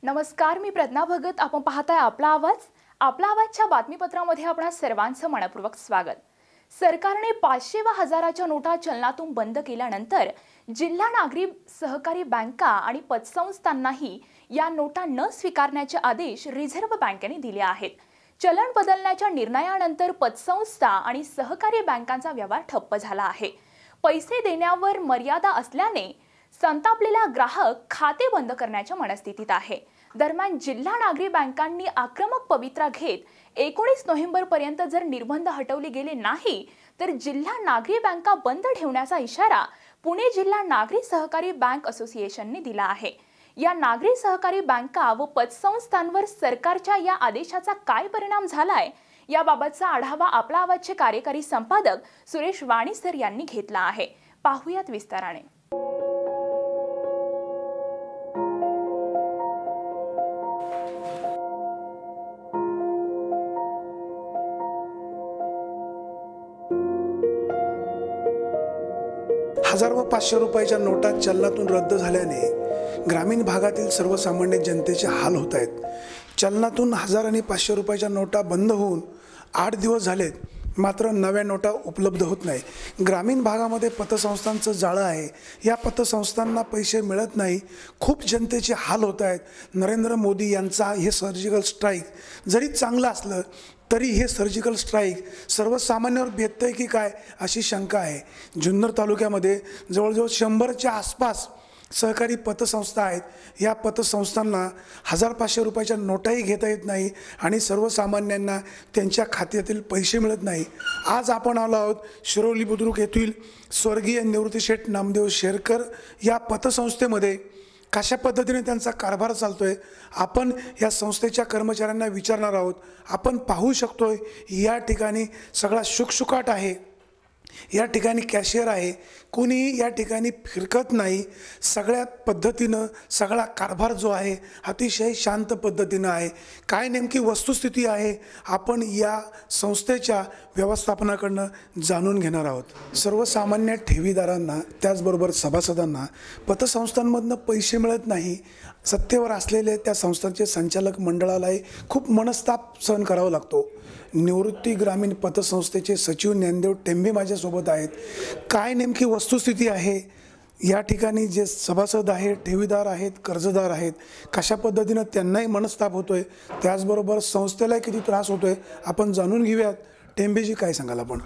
नमस्कार, मी प्रज्ञा भगत. आपण पाहताय आपला आवाजच्या बातमीपत्रामध्ये आपणा सर्वांचं मनपूर्वक स्वागत. सरकारने 500 व हजाराच्या नोटा चलनातून बंद केल्यानंतर जिल्हा नागरी सहकारी बँका आणि पतसंस्थांनाही या नोटा न स्वीकारण्याचे आदेश रिझर्व्ह बँकेने दिले आहेत. चलन बदलण्याच्या निर्णयानंतर पतसंस्था आणि सहकारी बँकांचा व्यवहार ठप्प झाला आहे. पैसे देण्यावर मर्यादा असल्याने संतापलेला ग्राहक खाते बंद करण्याच्या मनस्थितीत आहे. दरम्यान जिल्हा नागरी बँकांनी आक्रमक पवित्रा घेत 19 नोव्हेंबरपर्यंत जर निर्बंध हटवले गेले नाही तर जिल्हा नागरी बँका बंद ठेवण्याचा इशारा पुणे जिल्हा नागरी सहकारी बँक असोसिएशनने दिला आहे. या नागरी सहकारी बँका व पतसंस्थांवर सरकारच्या या आदेशाचा काय परिणाम झालाय याबाबतचा आढावा आपला आवाजचे कार्यकारी संपादक सुरेश वाणीसर यांनी घेतला आहे. पाहूयात विस्ताराने. हजार व 500 रुपयाच्या नोटा चलनातून रद्द झाल्याने ग्रामीण भागातील सर्वसामान्य जनतेचे हाल होत आहेत. चलनातून 1000 आणि 500 रुपयाच्या नोटा बंद होऊन 8 दिवस झालेत, मात्र नव्या नोटा उपलब्ध होत नाही. ग्रामीण भागामध्ये पतसंस्थांचं जाळं आहे. या पतसंस्थांना पैसे मिळत नाही. खूप जनतेचे हाल होत आहेत. नरेंद्र मोदी यांचा हे सर्जिकल स्ट्राईक जरी चांगलं असलं तरी हे सर्जिकल स्ट्राईक सर्वसामान्यांवर बेततंय की काय अशी शंका आहे. जुन्नर तालुक्यामध्ये जवळजवळ 100च्या आसपास सहकारी पतसंस्था आहेत. या पतसंस्थांना 1000-500 रुपयाच्या नोटाही घेता येत नाही आणि सर्वसामान्यांना त्यांच्या खात्यातील पैसे मिळत नाही. आज आपण आलो आहोत शिरोली बुद्रुक येथील स्वर्गीय निवृत्तीशेठ नामदेव शेरकर या पतसंस्थेमध्ये. कशा पद्धतीने त्यांचा कारभार चालतोय आपण या संस्थेच्या कर्मचाऱ्यांना विचारणार आहोत. आपण पाहू शकतोय या ठिकाणी सगळा शुकशुकाट आहे. या ठिकाणी कॅशियर आहे, कोणी या ठिकाणी फिरकत नाही. सगळ्या पद्धतीनं सगळा कारभार जो आहे अतिशय शांत पद्धतीनं आहे. काय नेमकी वस्तुस्थिती आहे आपण या संस्थेच्या व्यवस्थापनाकडनं जाणून घेणार आहोत. सर्वसामान्य ठेवीदारांना त्याचबरोबर सभासदांना पतसंस्थांमधनं पैसे मिळत नाही. सत्तेवर असलेले त्या संस्थांचे संचालक मंडळालाही खूप मनस्ताप सहन करावा लागतो. निवृत्ती ग्रामीण पतसंस्थेचे सचिव ज्ञानदेव टेंबे माझ्यासोबत आहेत. काय नेमकी वस्तुस्थिती आहे या ठिकाणी जे सभासद आहेत, ठेवीदार आहेत, कर्जदार आहेत, कशा पद्धतीनं त्यांनाही मनस्ताप होतोय, त्याचबरोबर संस्थेलाही किती त्रास होतोय आपण जाणून घेऊयात. टेंबेजी काय सांगाल आपण?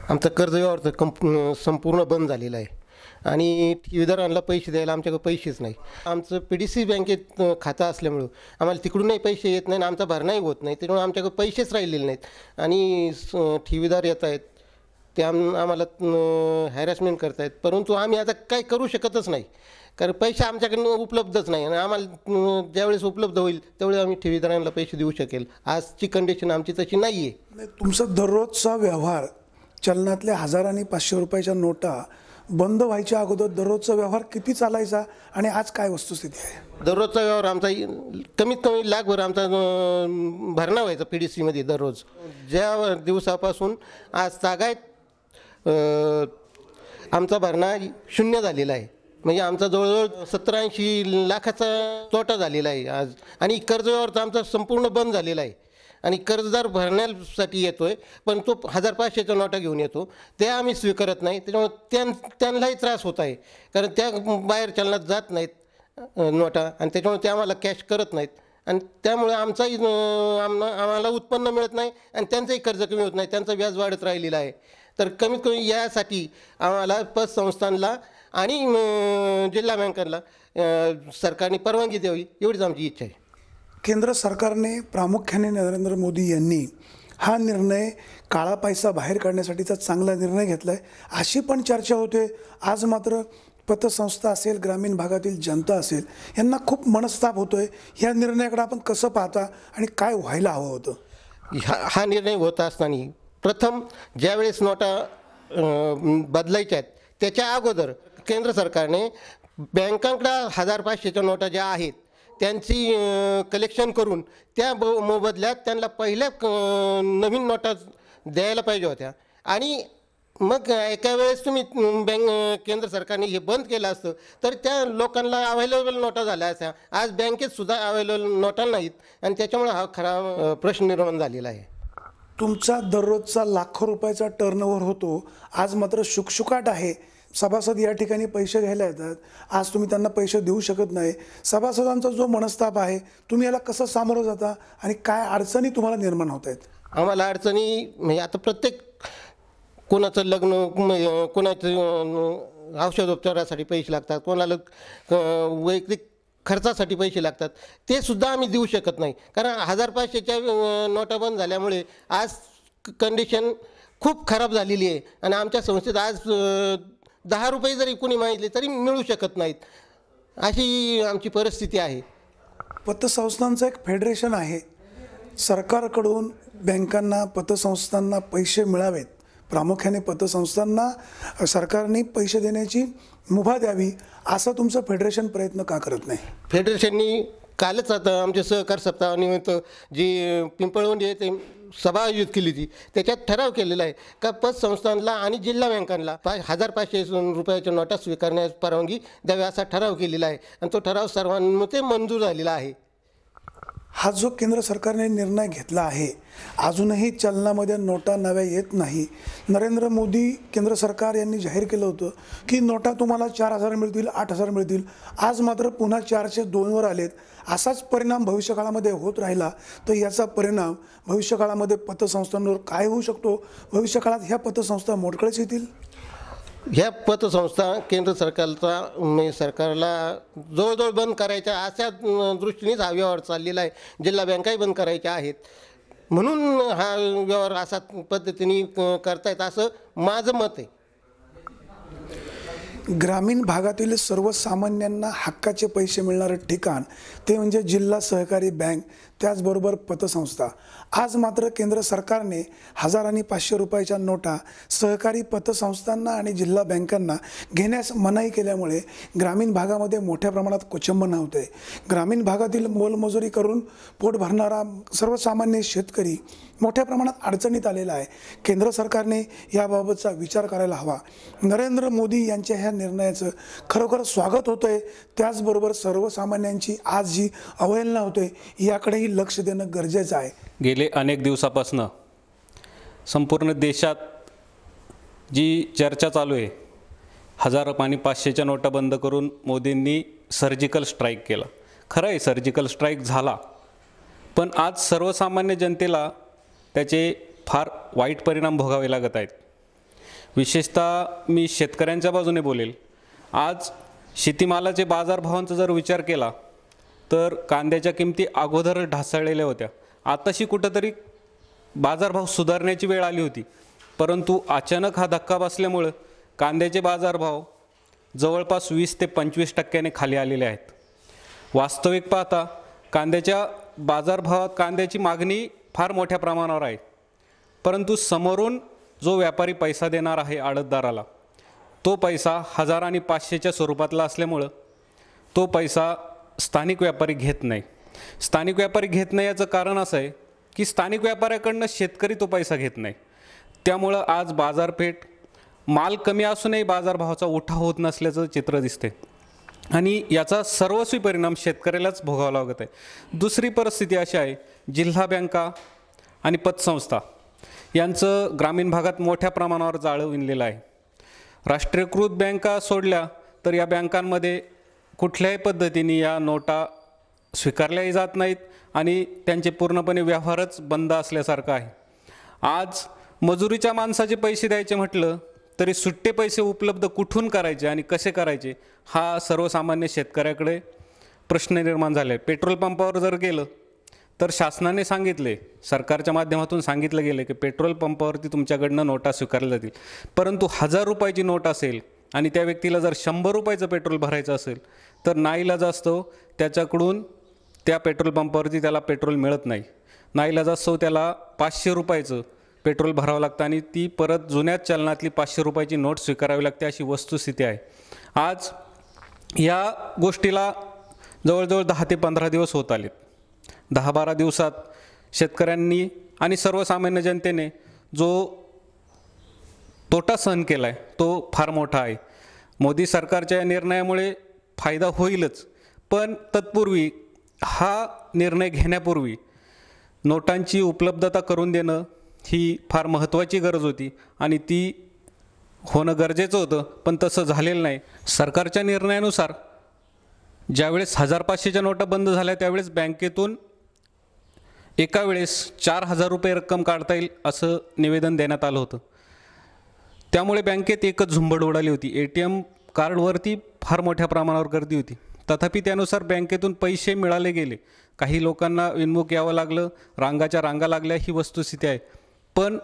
आमचं कर्ज व्यवहार संपूर्ण बंद झालेला आहे आणि ठेवीदारांना पैसे द्यायला आमच्याकडे पैसेच नाही. आमचं PDC बँकेत खातं असल्यामुळं आम्हाला तिकडूनही पैसे येत नाही, आमचा भरणाही होत नाही. त्यामुळे आमच्याकडे पैसेच राहिलेले नाहीत आणि ठेवीदार येत आहेत ते आम्हाला हॅरॅसमेंट करत आहेत. परंतु आम्ही आता काही करू शकतच नाही कारण पैसे आमच्याकडनं उपलब्धच नाही आणि आम्हाला ज्यावेळेस उपलब्ध होईल त्यावेळेस आम्ही ठेवीदारांना पैसे देऊ शकेल. आजची कंडिशन आमची तशी नाही आहे. तुमचा दररोजचा व्यवहार चलनातल्या 1000 आणि 500 रुपयाच्या नोटा बंद व्हायच्या अगोदर दररोजचा व्यवहार किती चालायचा आणि आज काय वस्तुस्थिती आहे? दररोजचा व्यवहार आमचा कमीत कमी लाखभर आमचा भरणा व्हायचा PDCमध्ये दररोज. ज्या दिवसापासून आज तागायत आमचा भरणा 0 झालेला आहे. म्हणजे आमचा जवळजवळ 70-80 लाखाचा तोटा झालेला आहे आज. आणि कर्ज व्यवहार तर आमचा संपूर्ण बंद झालेला आहे आणि कर्जदार भरण्यासाठी येतोय पण तो 1000-500च्या नोटा घेऊन येतो, ते आम्ही स्वीकारत नाही. त्याच्यामुळे त्यांनाही त्रास होत आहे कारण त्या बाहेर चलनात जात नाहीत नोटा आणि त्याच्यामुळे ते आम्हाला कॅश करत नाहीत आणि त्यामुळे आमचाही आम्हाला उत्पन्न मिळत नाही आणि त्यांचंही कर्ज कमी होत नाही, त्यांचं व्याज वाढत राहिलेलं आहे. तर कमीत कमी यासाठी आम्हाला पतसंस्थांना आणि जिल्हा बँकांना सरकारने परवानगी द्यावी एवढीच आमची इच्छा आहे. केंद्र सरकारने प्रामुख्याने नरेंद्र मोदी यांनी हा निर्णय काळा पैसा बाहेर काढण्यासाठीचा चांगला निर्णय घेतला आहे अशी पण चर्चा होते. आज मात्र पतसंस्था असेल, ग्रामीण भागातील जनता असेल, यांना खूप मनस्ताप होतोय. ह्या निर्णयाकडे आपण कसं पाहता आणि काय व्हायला हवं होतं? हा निर्णय होत असताना प्रथम ज्यावेळेस नोटा बदलायच्या आहेत त्याच्या अगोदर केंद्र सरकारने बँकांकडे 1000-500च्या नोटा ज्या आहेत त्यांची कलेक्शन करून त्या मोबदल्यात त्यांना पहिल्या नवीन नोटा द्यायला पाहिजे होत्या आणि मग एका वेळेस तुम्ही केंद्र सरकारने हे बंद केलं असतं तर त्या लोकांना अवेलेबल नोटा झाल्या असत्या. आज बँकेत सुद्धा अवेलेबल नोटा नाहीत आणि त्याच्यामुळे हा खरा प्रश्न निर्माण झालेला आहे. तुमचा दररोजचा लाखो रुपयाचा टर्नओव्हर होतो, आज मात्र शुकशुकाट आहे. सभासद या ठिकाणी पैसे घ्यायला येतात, आज तुम्ही त्यांना पैसे देऊ शकत नाही. सभासदांचा जो मनस्ताप आहे, तुम्ही याला कसं सामोरं जाता आणि काय अडचणी तुम्हाला निर्माण होत आहेत? आम्हाला अडचणी म्हणजे आता प्रत्येक कोणाचं लग्न, कोणाचं औषधोपचारासाठी पैसे लागतात, कोणाला वैयक्तिक खर्चासाठी पैसे लागतात, ते सुद्धा आम्ही देऊ शकत नाही. कारण 1500च्या नोटा बंद झाल्यामुळे आज कंडिशन खूप खराब झालेली आहे आणि आमच्या संस्थेत आज 10 रुपये जरी कोणी मागितले तरी मिळू शकत नाहीत, अशी आमची परिस्थिती आहे. पतसंस्थांचं एक फेडरेशन आहे. सरकारकडून बँकांना, पतसंस्थांना पैसे मिळावेत, प्रामुख्याने पतसंस्थांना सरकारने पैसे देण्याची मुभा द्यावी, असं तुमचं फेडरेशन प्रयत्न का करत नाही? फेडरेशननी कालच आता आमच्या सहकार सप्ताहानिमित्त जी पिंपळवंडी आहे ते सभा आयोजित केली होती, त्याच्यात ठराव केलेला आहे का पतसंस्थांना आणि जिल्हा बँकांना 1500 रुपयाच्या नोटा स्वीकारण्यास परवानगी द्यावी असा ठराव केलेला आहे आणि तो ठराव सर्वांमध्ये मंजूर झालेला आहे. हा जो केंद्र सरकारने निर्णय घेतला आहे, अजूनही चलनामध्ये नोटा नव्या येत नाही. नरेंद्र मोदी केंद्र सरकार यांनी जाहीर केलं होतं की नोटा तुम्हाला 4000 मिळतील, 8000 मिळतील. आज मात्र पुन्हा 4चे 2वर आलेत. असाच परिणाम भविष्यकाळामध्ये होत राहिला तर याचा परिणाम भविष्यकाळामध्ये पतसंस्थांवर काय होऊ शकतो? भविष्यकाळात ह्या पतसंस्था मोडकळीस येतील. ह्या पतसंस्था केंद्र सरकारला जवळजवळ बंद करायच्या अशा दृष्टीनेच हा व्यवहार चाललेला आहे. जिल्हा बँकाही बंद करायच्या आहेत म्हणून हा व्यवहार अशा पद्धतीने करतायत असं माझं मत आहे. ग्रामीण भागातील सर्वसामान्यांना हक्काचे पैसे मिळणारं ठिकाण ते म्हणजे जिल्हा सहकारी बँक, त्याचबरोबर पतसंस्था. आज मात्र केंद्र सरकारने 1000 आणि 500 रुपयाच्या नोटा सहकारी पतसंस्थांना आणि जिल्हा बँकांना घेण्यास मनाई केल्यामुळे ग्रामीण भागामध्ये मोठ्या प्रमाणात कुचंबना होते. ग्रामीण भागातील मोलमजुरी करून पोट भरणारा सर्वसामान्य शेतकरी मोठ्या प्रमाणात अडचणीत आलेला आहे. केंद्र सरकारने याबाबतचा विचार करायला हवा. नरेंद्र मोदी यांच्या ह्या निर्णयाचं खरोखर स्वागत होतं आहे. त्याचबरोबर सर्वसामान्यांची आज जी अवहेलना होते याकडेही लक्ष देणं गरजेचं आहे. गेले अनेक दिवसापासून संपूर्ण देशात जी चर्चा चालू आहे, 1000 आणि 500च्या नोटा बंद करून मोदींनी सर्जिकल स्ट्राईक केला. खरं आहे, सर्जिकल स्ट्राईक झाला, पण आज सर्वसामान्य जनतेला त्याचे फार वाईट परिणाम भोगावे लागत आहेत. विशेषतः मी शेतकऱ्यांच्या बाजूने बोलेल. आज शेतीमालाचे बाजारभावांचा जर विचार केला तर कांद्याच्या किमती अगोदर ढासळलेल्या होत्या. आताशी कुठंतरी बाजारभाव सुधारण्याची वेळ आली होती, परंतु अचानक हा धक्का बसल्यामुळं कांद्याचे बाजारभाव जवळपास 20 ते 25% खाली आलेले आहेत. वास्तविक पाहता कांद्याच्या बाजारभावात कांद्याची मागणी फार मोठ्या प्रमाणावर आहे, परंतु समोरून जो व्यापारी पैसा देणार आहे आडतदाराला, तो पैसा 1000 आणि 500च्या स्वरूपातला असल्यामुळं तो पैसा स्थानिक व्यापारी घेत नाही. स्थानिक व्यापारी घेत नाही याचं कारण असं आहे की स्थानिक व्यापाऱ्याकडनं शेतकरी तो पैसा घेत नाही. त्यामुळं आज बाजारपेठ माल कमी असूनही बाजारभावाचा उठाव होत नसल्याचं चित्र दिसते आणि याचा सर्वस्वी परिणाम शेतकऱ्यालाच भोगावा लागत आहे. दुसरी परिस्थिती अशी आहे, जिल्हा बँका आणि पतसंस्था यांचं ग्रामीण भागात मोठ्या प्रमाणावर जाळं विणलेलं आहे. राष्ट्रीयकृत बँका सोडल्या तर या बँकांमध्ये कुठल्याही पद्धतीने या नोटा स्वीकारल्याही जात नाहीत आणि त्यांचे पूर्णपणे व्यवहारच बंद असल्यासारखं आहे. आज मजुरीच्या माणसाचे पैसे द्यायचे म्हटलं तरी सुट्टे पैसे उपलब्ध कुठून करायचे आणि कसे करायचे हा सर्वसामान्य शेतकऱ्याकडे प्रश्न निर्माण झाले आहे. पेट्रोल पंपावर जर गेलं तर शासनाने सांगितले, सरकारच्या माध्यमातून सांगितलं गेलं की पेट्रोल पंपावरती तुमच्याकडनं नोटा स्वीकारल्या जातील, परंतु 1000 रुपयाची नोट असेल आणि त्या व्यक्तीला जर 100 रुपयाचं पेट्रोल भरायचं असेल तर नाईलाज असतो त्याच्याकडून त्या पेट्रोल पंपावरती त्याला पेट्रोल मिळत नाही. नाईलाज असतो त्याला 500 रुपयाचं पेट्रोल भरावं लागतं आणि ती परत जुन्याच चलनातली 500 रुपयाची नोट स्वीकारावी लागते, अशी वस्तुस्थिती आहे. आज या गोष्टीला जवळजवळ 10 ते 15 दिवस होत आलेत. 10-12 दिवसात शेतकऱ्यांनी आणि सर्वसामान्य जनतेने जो तोटा सहन केला आहे तो फार मोठा आहे. मोदी सरकारच्या या निर्णयामुळे फायदा होईलच, पण तत्पूर्वी हा निर्णय घेण्यापूर्वी नोटांची उपलब्धता करून देणं ही फार महत्त्वाची गरज होती आणि ती होणं गरजेचं होतं, पण तसं झालेलं नाही. सरकारच्या निर्णयानुसार ज्यावेळेस 1500च्या नोटा बंद झाल्या त्यावेळेस बँकेतून एका वेळेस 4000 रुपये रक्कम काढता येईल असं निवेदन देण्यात आलं होतं. त्यामुळे बँकेत एकच झुंबड उडाली होती. ATM कार्डवरती फार मोठ्या प्रमाणावर गर्दी होती. तथापि त्यानुसार बँकेतून पैसे मिळाले गेले. काही लोकांना विनमुख यावं लागलं, रांगाच्या रांगा लागल्या, ही वस्तुस्थिती आहे. पण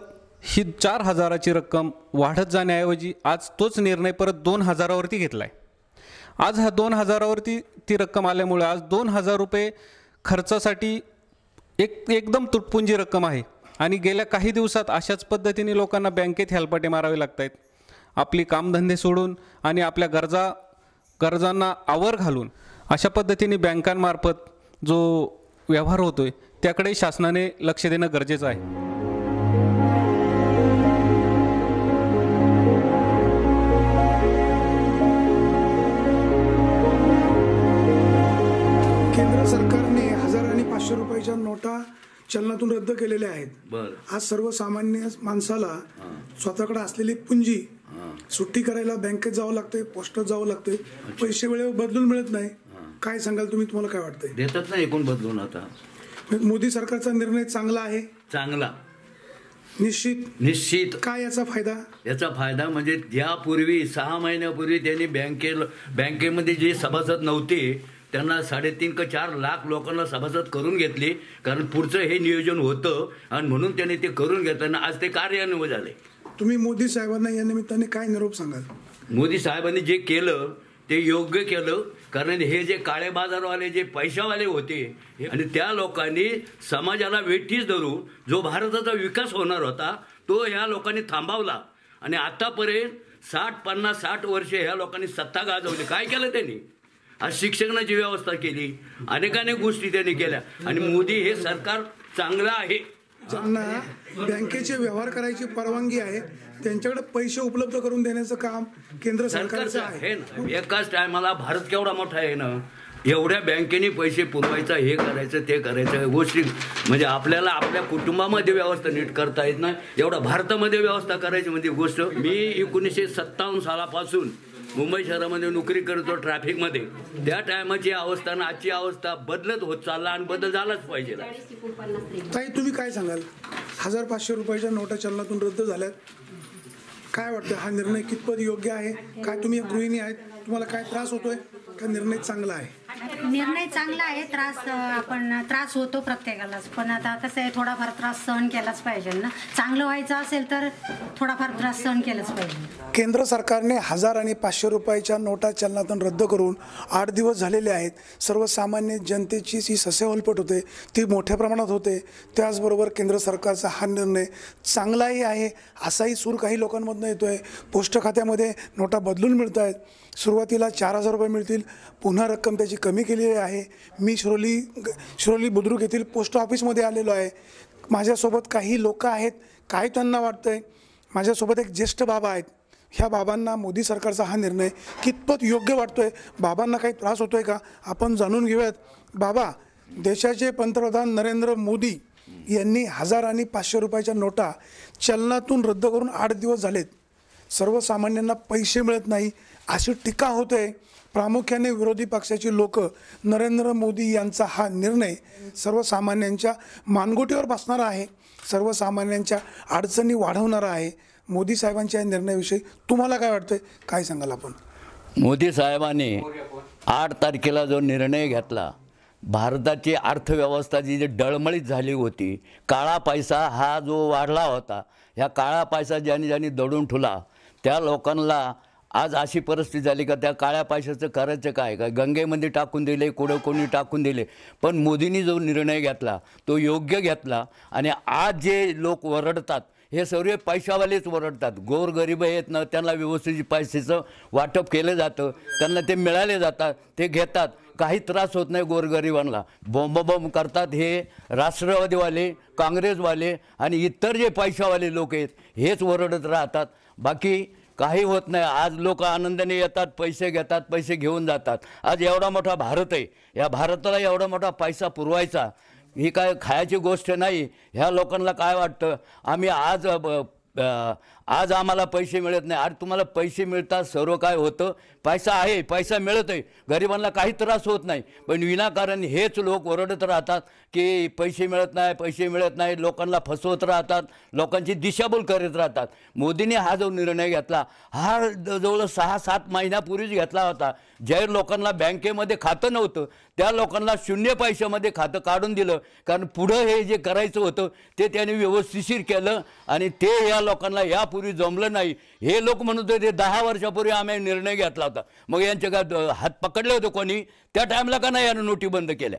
ही 4000ची रक्कम वाढत जाण्याऐवजी आज तोच निर्णय परत 2000वरती घेतला आहे. आज हा 2000वरती ती रक्कम आल्यामुळे आज 2000 रुपये खर्चासाठी एकदम तुटपुंजी रक्कम आहे. आणि गेल्या काही दिवसात अशाच पद्धतीने लोकांना बँकेत हेलपाटे मारावे लागत आहेत. आपली कामधंदे सोडून आणि आपल्या गरजांना आवर घालून अशा पद्धतीने बँकांमार्फत जो व्यवहार होतोय त्याकडे शासनाने लक्ष देणं गरजेचं आहे. केंद्र सरकारने 1000 आणि 500 रुपयाच्या नोटा चलनातून रद्द केलेल्या आहेत. आज सर्वसामान्य माणसाला स्वतःकडे असलेली पुंजी सुट्टी करायला बँकेत जावं लागतंय, पोस्टात जावं लागतंय, पैसे वेळेवर बदलून मिळत नाही. काय सांगाल तुम्ही? तुम्हाला काय वाटतंय? देतात ना एकूण बदलून. आता मोदी सरकारचा निर्णय चांगला आहे? चांगला, निश्चित. काय याचा फायदा? याचा फायदा म्हणजे यापूर्वी 6 महिन्यापूर्वी त्यांनी बँकेमध्ये जे सभासद नव्हते त्यांना 3.5 ते 4 लाख लोकांना सभासद करून घेतले, कारण पुढचं हे नियोजन होतं आणि म्हणून त्यांनी ते करून घेताना आज ते कार्यान्वित झाले. तुम्ही मोदी साहेबांना या निमित्ताने काय निरोप सांगाल? मोदी साहेबांनी जे केलं ते योग्य केलं, कारण हे जे काळे बाजारवाले जे पैशावाले होते आणि त्या लोकांनी समाजाला वेठीस धरून जो भारताचा विकास होणार होता तो ह्या लोकांनी थांबवला. आणि आतापर्यंत 60 वर्षे ह्या लोकांनी सत्ता गाजवली. काय केलं त्यांनी? आज शिक्षणाची व्यवस्था केली, अनेक गोष्टी त्यांनी केल्या. आणि मोदी हे सरकार चांगलं आहे. ज्यांना बँकेचे व्यवहार करायची परवानगी आहे त्यांच्याकडे पैसे उपलब्ध करून देण्याचं काम केंद्र सरकारचं आहे. एकाच टायमाला भारत केवढा मोठा आहे ना, एवढ्या बँकेने पैसे पुरवायचं, हे करायचं ते करायचं गोष्टी म्हणजे आपल्याला आपल्या कुटुंबामध्ये व्यवस्था नीट करता येत नाही, एवढा भारतामध्ये व्यवस्था करायची म्हणजे गोष्ट. मी 1957 सालापासून मुंबई शहरामध्ये नोकरी करतो ट्रॅफिकमध्ये. त्या टायमाची अवस्था आणि आजची अवस्था बदलत होत चालला आणि बदल झालाच पाहिजे. ताई, तुम्ही काय सांगाल? 1500 रुपयाच्या नोटा चलनातून रद्द झाल्यात, काय वाटतं? हा निर्णय कितपत योग्य आहे? काय तुम्ही गृहिणी आहेत, तुम्हाला काय त्रास होतोय का निर्णय चांगला आहे? निर्णय चांगला आहे. त्रास होतो प्रत्येकालाच, पण आता कसं आहे, थोडाफार त्रास सहन केलाच पाहिजे ना. चांगलं व्हायचं असेल तर थोडाफार त्रास सहन केलाच पाहिजे. केंद्र सरकारने 1000 आणि 500 रुपयाच्या नोटा चलनातून रद्द करून 8 दिवस झालेले आहेत. सर्वसामान्य जनतेची जी ससेहोलपट होते ती मोठ्या प्रमाणात होते. त्याचबरोबर केंद्र सरकारचा हा निर्णय चांगलाही आहे असाही सूर काही लोकांमधून येतोय. पोस्ट खात्यामध्ये नोटा बदलून मिळत आहेत. सुरुवातीला 4000 रुपये मिळतील, पुन्हा रक्कम त्याची कमी केलेली आहे. मी शिरोली बुद्रुक येथील पोस्ट ऑफिसमध्ये आलेलो आहे. माझ्यासोबत काही लोक आहेत. काय त्यांना वाटतंय? माझ्यासोबत एक ज्येष्ठ बाबा आहेत. ह्या बाबांना मोदी सरकारचा हा निर्णय कितपत योग्य वाटतोय, बाबांना काही त्रास होतोय का, आपण जाणून घेऊयात. बाबा, देशाचे पंतप्रधान नरेंद्र मोदी यांनी 1000 आणि 500 रुपयाच्या नोटा चलनातून रद्द करून 8 दिवस झालेत. सर्वसामान्यांना पैसे मिळत नाही अशी टीका होते. प्रामुख्याने विरोधी पक्षाची लोक नरेंद्र मोदी यांचा हा निर्णय सर्वसामान्यांच्या मानगुटीवर बसणारा आहे, सर्वसामान्यांच्या अडचणी वाढवणारा आहे. मोदी साहेबांच्या या निर्णयाविषयी तुम्हाला काय वाटतंय? काय सांगाल आपण? मोदी साहेबांनी 8 तारखेला जो निर्णय घेतला, भारताची अर्थव्यवस्था जी डळमळीत झाली होती, काळा पैसा हा जो वाढला होता, ह्या काळा पैसा ज्यांनी दडून ठेवला त्या लोकांना आज अशी परिस्थिती झाली का त्या काळ्या पैशाचं करायचं काय? गंगेमध्ये टाकून दिले, कुठं कोणी टाकून दिले. पण मोदींनी जो निर्णय घेतला तो योग्य घेतला. आणि आज जे लोक वरडतात हे सर्व पैशावालेच ओरडतात. गोरगरीब आहेत ना, त्यांना व्यवस्थित पैशाचं वाटप केलं जातं, त्यांना ते मिळाले जातात, ते घेतात, काही त्रास होत नाही गोरगरिबांना. बॉम्ब करतात हे राष्ट्रवादीवाले, काँग्रेसवाले आणि इतर जे पैशावाले लोक आहेत हेच ओरडत राहतात. बाकी काही होत नाही. आज लोक आनंदाने येतात, पैसे घेतात, पैसे घेऊन जातात. आज एवढा मोठा भारत आहे, या भारताला एवढा मोठा पैसा पुरवायचा ही काय खायची गोष्ट नाही. ह्या लोकांना काय वाटतं, आम्ही आज आम्हाला पैसे मिळत नाही. आज तुम्हाला पैसे मिळतात, सर्व काय होतं, पैसा आहे, पैसा मिळत आहे, गरिबांना काही त्रास होत नाही. पण विनाकारण हेच लोक ओरडत राहतात की पैसे मिळत नाही, पैसे मिळत नाही, लोकांना फसवत राहतात, लोकांची दिशाभूल करत राहतात. मोदींनी हा जो निर्णय घेतला हा जवळ 6-7 महिन्यापूर्वीच घेतला होता. ज्या लोकांना बँकेमध्ये खातं नव्हतं त्या लोकांना 0 पैशामध्ये खातं काढून दिलं. कारण पुढं हे जे करायचं होतं ते त्यांनी व्यवस्थिशीर केलं आणि ते या लोकांना यापूर्वी जमलं नाही. हे लोक म्हणत होते 10 वर्षापूर्वी आम्ही निर्णय घेतला होता. मग यांचे काय हात पकडले होते कोणी? त्या टाईमला का नाही यानं नोटी बंद केल्या?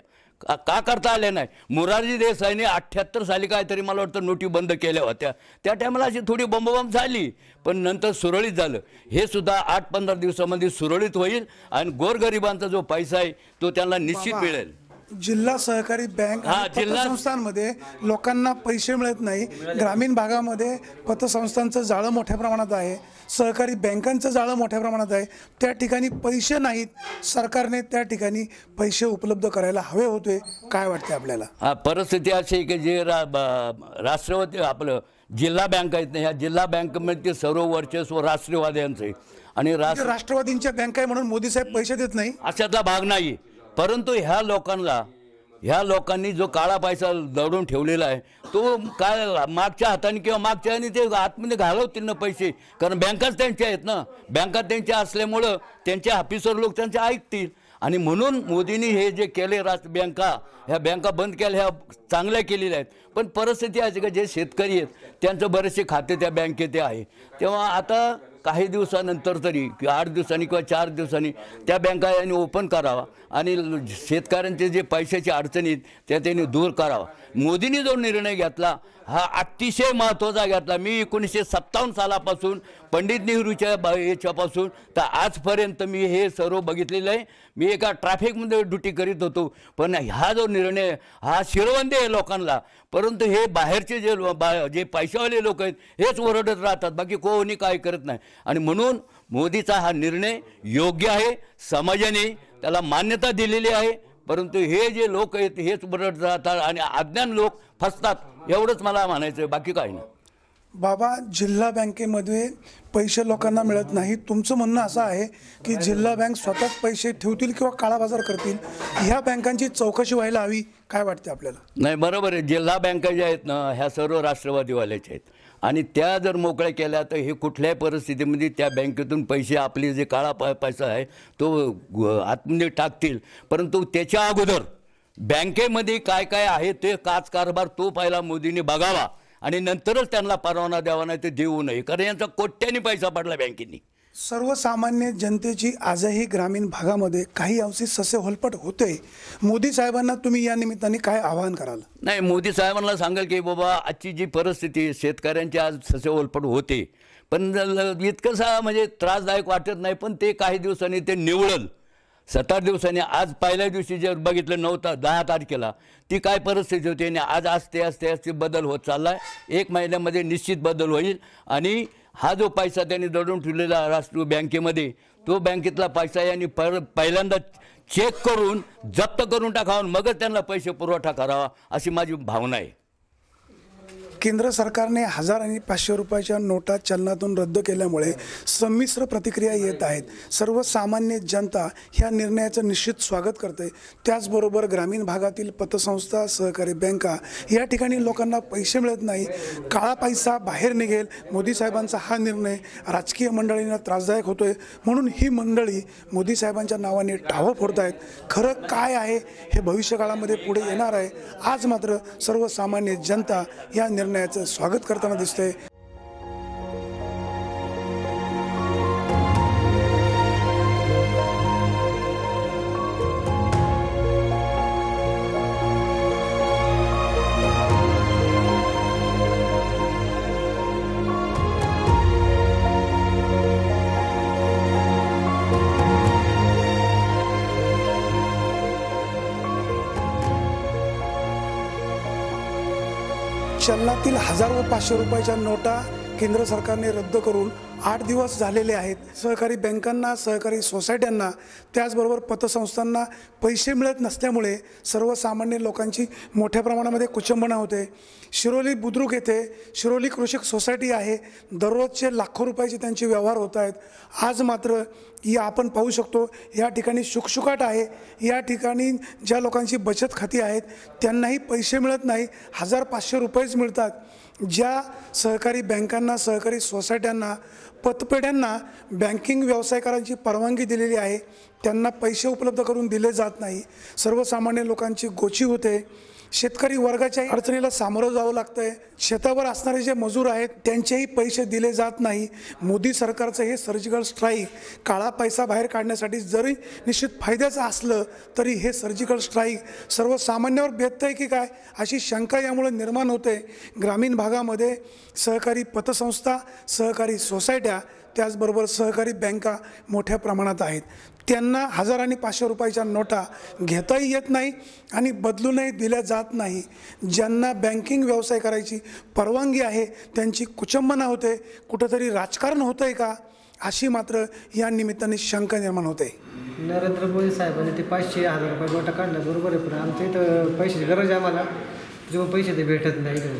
का करता आले नाही? मोरारजी देसाईने 78 साली काहीतरी मला वाटतं नोटी बंद केल्या होत्या. त्या टायमाला अशी थोडी बंबबंब झाली, पण नंतर सुरळीत झालं. हे सुद्धा 8-15 दिवसामध्ये सुरळीत होईल आणि गोरगरिबांचा जो पैसा आहे तो त्यांना निश्चित मिळेल. जिल्हा सहकारी बँक पतसंस्थांमध्ये लोकांना पैसे मिळत नाही. ग्रामीण भागामध्ये पतसंस्थांचं जाळं मोठ्या प्रमाणात आहे, सहकारी बँकांचं जाळं मोठ्या प्रमाणात आहे. त्या ठिकाणी पैसे नाहीत, सरकारने त्या ठिकाणी पैसे उपलब्ध करायला हवे होते. काय वाटते आपल्याला? परिस्थिती अशी आहे की जे राष्ट्रवादी आपलं जिल्हा बँक आहेत ना, ह्या जिल्हा बँकेमध्ये सर्व वर्चस्व राष्ट्रवाद्यांचं आहे आणि राष्ट्रवादींच्या बँक आहे म्हणून मोदी साहेब पैसे देत नाही अशातला भाग नाही. परंतु ह्या लोकांनी जो काळा पैसा दडून ठेवलेला आहे तो काय मागच्या हाताने किंवा मागच्या हाताने ते आतमध्ये घालवतील ना पैसे. कारण बँकाच त्यांच्या आहेत ना, बँका त्यांच्या असल्यामुळं त्यांचे ऑफिसर लोक त्यांचे ऐकतील. आणि म्हणून मोदींनी हे जे केले ह्या बँका बंद केल्या, ह्या चांगल्या केलेल्या आहेत. पण परिस्थिती अशी का जे शेतकरी आहेत त्यांचं बरेचसे खाते त्या बँकेत आहे. तेव्हा आता काही दिवसानंतर तरी 8 दिवसांनी किंवा 4 दिवसांनी त्या बँका यांनी ओपन करावा आणि शेतकऱ्यांचे जे पैशाची अडचणी आहेत त्या त्यांनी दूर करावा. मोदींनी जो निर्णय घेतला हा अतिशय महत्त्वाचा घेतला. मी 1957 सालापासून पंडित नेहरूच्या याच्यापासून तर आजपर्यंत मी हे सर्व बघितलेलं आहे. मी एका ट्रॅफिकमध्ये ड्युटी करीत होतो, पण हा जो निर्णय हा शिरवंदी आहे लोकांना. परंतु हे बाहेरचे जे पैशावाले लोक आहेत हेच ओरडत राहतात, बाकी कोणी काय करत नाही. आणि म्हणून मोदीचा हा निर्णय योग्य आहे, समाजाने त्याला मान्यता दिलेली आहे. परंतु हे जे लोक आहेत हेच ओरडत राहतात आणि अज्ञान लोक फसतात, एवढंच मला म्हणायचं आहे, बाकी काही नाही. बाबा, जिल्हा बँकेमध्ये पैसे लोकांना मिळत नाही. तुमचं म्हणणं असं आहे की जिल्हा बँक स्वतःच पैसे ठेवतील किंवा काळा बाजार करतील. ह्या बँकांची चौकशी व्हायला हवी. काय वाटते आपल्याला? नाही, बरोबर आहे. जिल्हा बँका ज्या आहेत ना ह्या सर्व राष्ट्रवादीवाल्याच्या आहेत आणि त्या जर मोकळ्या केल्या तर हे कुठल्याही परिस्थितीमध्ये त्या बँकेतून पैसे आपले जे काळा पैसा आहे तो आतमध्ये टाकतील. परंतु त्याच्या अगोदर बँकेमध्ये काय काय आहे ते कारभार तो पहिला मोदींनी बघावा आणि नंतरच त्यांना परवाना द्यावा, नाही तर देऊ नये. कारण यांचा कोट्याने पैसा पडला बँकेनी. सर्वसामान्य जनतेची आजही ग्रामीण भागामध्ये काही अंशी ससेहोलपट होते. मोदी साहेबांना तुम्ही या निमित्ताने काय आवाहन कराल? नाही, मोदी साहेबांना सांगाल की बाबा आजची जी परिस्थिती शेतकऱ्यांची आज ससेहोलपट होते, पण इतकंसा म्हणजे त्रासदायक वाटत नाही. पण ते काही दिवसांनी ते निवळल. 7 दिवसांनी आज पहिल्या दिवशी जर बघितलं 10 तारखेला ती काय परिस्थिती होती आणि आज असते बदल होत चालला आहे. 1 महिन्यामध्ये निश्चित बदल होईल आणि हा जो पैसा त्यांनी दडून ठेवलेला राष्ट्रीय बँकेमध्ये तो बँकेतला पैसा यांनी पहिल्यांदा चेक करून जप्त करून टाकावा, मगच त्यांना पैसे पुरवठा करावा अशी माझी भावना आहे. केंद्र सरकारने 1000 आणि 500 रुपयाच्या नोटा चलनातून रद्द केल्यामुळे संमिश्र प्रतिक्रिया येत आहेत. सर्वसामान्य जनता ह्या निर्णयाचं निश्चित स्वागत करते. त्याचबरोबर ग्रामीण भागातील पतसंस्था, सहकारी बँका या ठिकाणी लोकांना पैसे मिळत नाही, काळा पैसा बाहेर निघेल. मोदी साहेबांचा हा निर्णय राजकीय मंडळींना त्रासदायक होतोय, म्हणून ही मंडळी मोदी साहेबांच्या नावाने टावं फोडत आहेत. खरं काय आहे हे भविष्यकाळामध्ये पुढे येणार आहे. आज मात्र सर्वसामान्य जनता या निर्णयाचं स्वागत करताना दिसते. चलनातील 1000 व 500 रुपयाच्या नोटा केंद्र सरकारने रद्द करून 8 दिवस झालेले आहेत. सहकारी बँकांना, सहकारी सोसायट्यांना, त्याचबरोबर पतसंस्थांना पैसे मिळत नसल्यामुळे सर्वसामान्य लोकांची मोठ्या प्रमाणामध्ये कुचंबणा होते. शिरोली बुद्रुक येथे शिरोली कृषी सोसायटी आहे. दररोजचे लाखो रुपयाचे त्यांचे व्यवहार होत आहेत. आज मात्र आपण पाहू शकतो या ठिकाणी शुकशुकाट आहे. या ठिकाणी ज्या लोकांची बचत खाती आहेत त्यांनाही पैसे मिळत नाही, 1000-500 रुपयेच मिळतात. ज्या सहकारी बँकांना, सहकारी सोसायट्यांना, पतपेढ्यांना बँकिंग व्यवसायकारांची परवानगी दिलेली आहे त्यांना पैसे उपलब्ध करून दिले जात नाही. सर्वसामान्य लोकांची गोची होते. शेतकरी वर्गाच्या अडचणीला सामोरं जावं लागतं आहे. शेतावर असणारे जे मजूर आहेत त्यांचेही पैसे दिले जात नाही. मोदी सरकारचं हे सर्जिकल स्ट्राईक काळा पैसा बाहेर काढण्यासाठी जरी निश्चित फायद्याचं असलं तरी हे सर्जिकल स्ट्राईक सर्वसामान्यावर बेततं आहे की काय अशी शंका यामुळे निर्माण होते. ग्रामीण भागामध्ये सहकारी पतसंस्था, सहकारी सोसायट्या, त्याचबरोबर सहकारी बँका मोठ्या प्रमाणात आहेत. त्यांना 1000 आणि 500 रुपयाच्या नोटा घेताही येत नाही आणि बदलूनही दिल्या जात नाही. ज्यांना बँकिंग व्यवसाय करायची परवानगी आहे त्यांची कुचंबना होते. कुठंतरी राजकारण होतं आहे का अशी मात्र या निमित्ताने शंका निर्माण होते. नरेंद्र मोदी साहेबांनी ते 500-1000 रुपये नोटा काढल्या बरोबर आहे, पण आमच्या इथं पैशाची गरज आहे आम्हाला, जेव्हा पैसे ते भेटत नाही,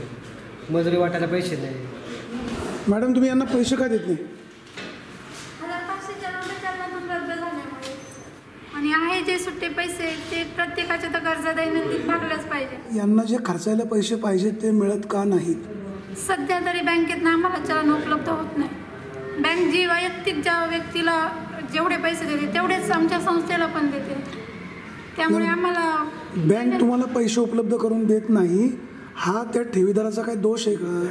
मजुरी वाटायला पैसे नाही. मॅडम तुम्ही यांना पैसे का देत नाही? आणि आहे जे सुट्टे पैसे ते प्रत्येकाच्या तर गरजा दैनंदिन भागल्याच पाहिजे. यांना जे खर्चायला पैसे पाहिजे ते मिळत का नाहीत? सध्या तरी बँकेतनं आम्हाला चलन उपलब्ध होत नाही. बँक जी वैयक्तिक ज्या व्यक्तीला जेवढे पैसे देते तेवढेच आमच्या संस्थेला पण देते. त्यामुळे आम्हाला बँक तुम्हाला पैसे उपलब्ध करून देत नाही, हा त्या ठेवीदाराचा काय दोष आहे का?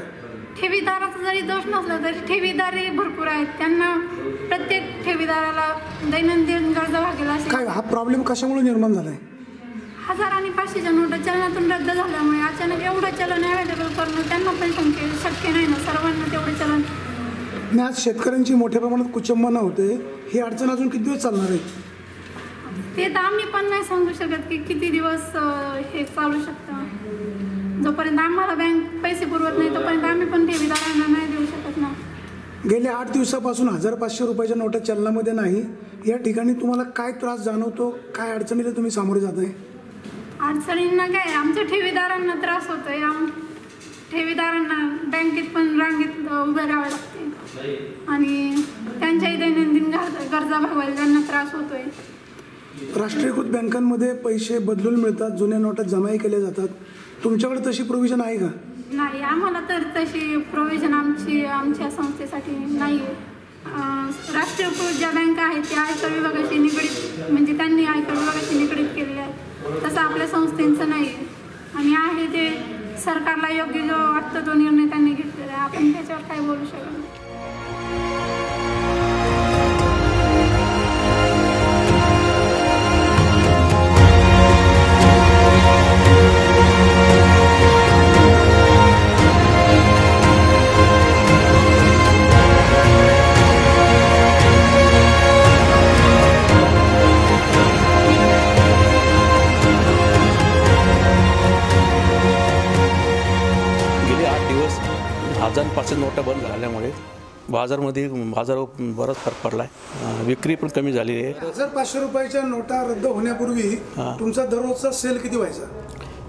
ठेवीदाराचा जरी दोष नसला तरी ठेवीदारही भरपूर आहेत. त्यांना प्रत्येक ठेवीदाराला दैनंदिन गरजा भागेल असे. काय हा प्रॉब्लेम कशामुळे निर्माण झाला आहे? 1000 आणि 500च्या नोटा चलनातून रद्द झाल्यामुळे अचानक एवढं चलन अवेलेबल करणं त्यांना पण शक्य नाही ना, सर्वांना तेवढे चलन. आणि आज शेतकऱ्यांची मोठ्या प्रमाणात कुचंबना होते. ही अडचण अजून किती दिवस चालणार आहे? ते तर आम्ही पण नाही सांगू शकत की किती दिवस हे चालू शकतं. जोपर्यंत आम्हाला बँक पैसे पुरवत नाही तोपर्यंत आम्ही पण ठेवीदारांना नाही देऊ शकत ना. गेल्या 8 दिवसापासून 1000-500 रुपयाच्या नोटा चलनामध्ये नाही. या ठिकाणी तुम्हाला काय त्रास जाणवतो? काय अडचणीला तुम्ही सामोरे जात आहे? अडचणींना काय, आमच्या ठेवीदारांना त्रास होतोय. ठेवीदारांना बँकेत पण रांगेत उभे राहावे लागते आणि त्यांच्याही दैनंदिन गरजा भागवायला त्यांना त्रास होतोय. राष्ट्रीयकृत बँकांमध्ये पैसे बदलून मिळतात, जुन्या नोटा जमाही केल्या जातात. तुमच्याकडे तशी प्रोव्हिजन आहे का? नाही, आम्हाला तर तशी प्रोव्हिजन आमच्या संस्थेसाठी नाही आहे. राष्ट्रीयकृत ज्या बँका आहेत त्या आयकर विभागाशी निगडीत, म्हणजे त्यांनी आयकर विभागाशी निगडीत केलेल्या आहेत, तसं आपल्या संस्थेचं नाही आहे. आणि आहे ते सरकारला योग्य जो वाटतो तो निर्णय त्यांनी घेतलेला आहे. आपण त्याच्यावर काय बोलू शकत नाही. गेले 8 दिवस 1000-500 नोटा बंद झाल्यामुळे बाजारामध्ये बराच फरक पडला आहे. विक्री पण कमी झाली आहे. 1000-500 रुपयाच्या नोटा रद्द होण्यापूर्वी तुमचा दररोजचा सेल किती व्हायचा?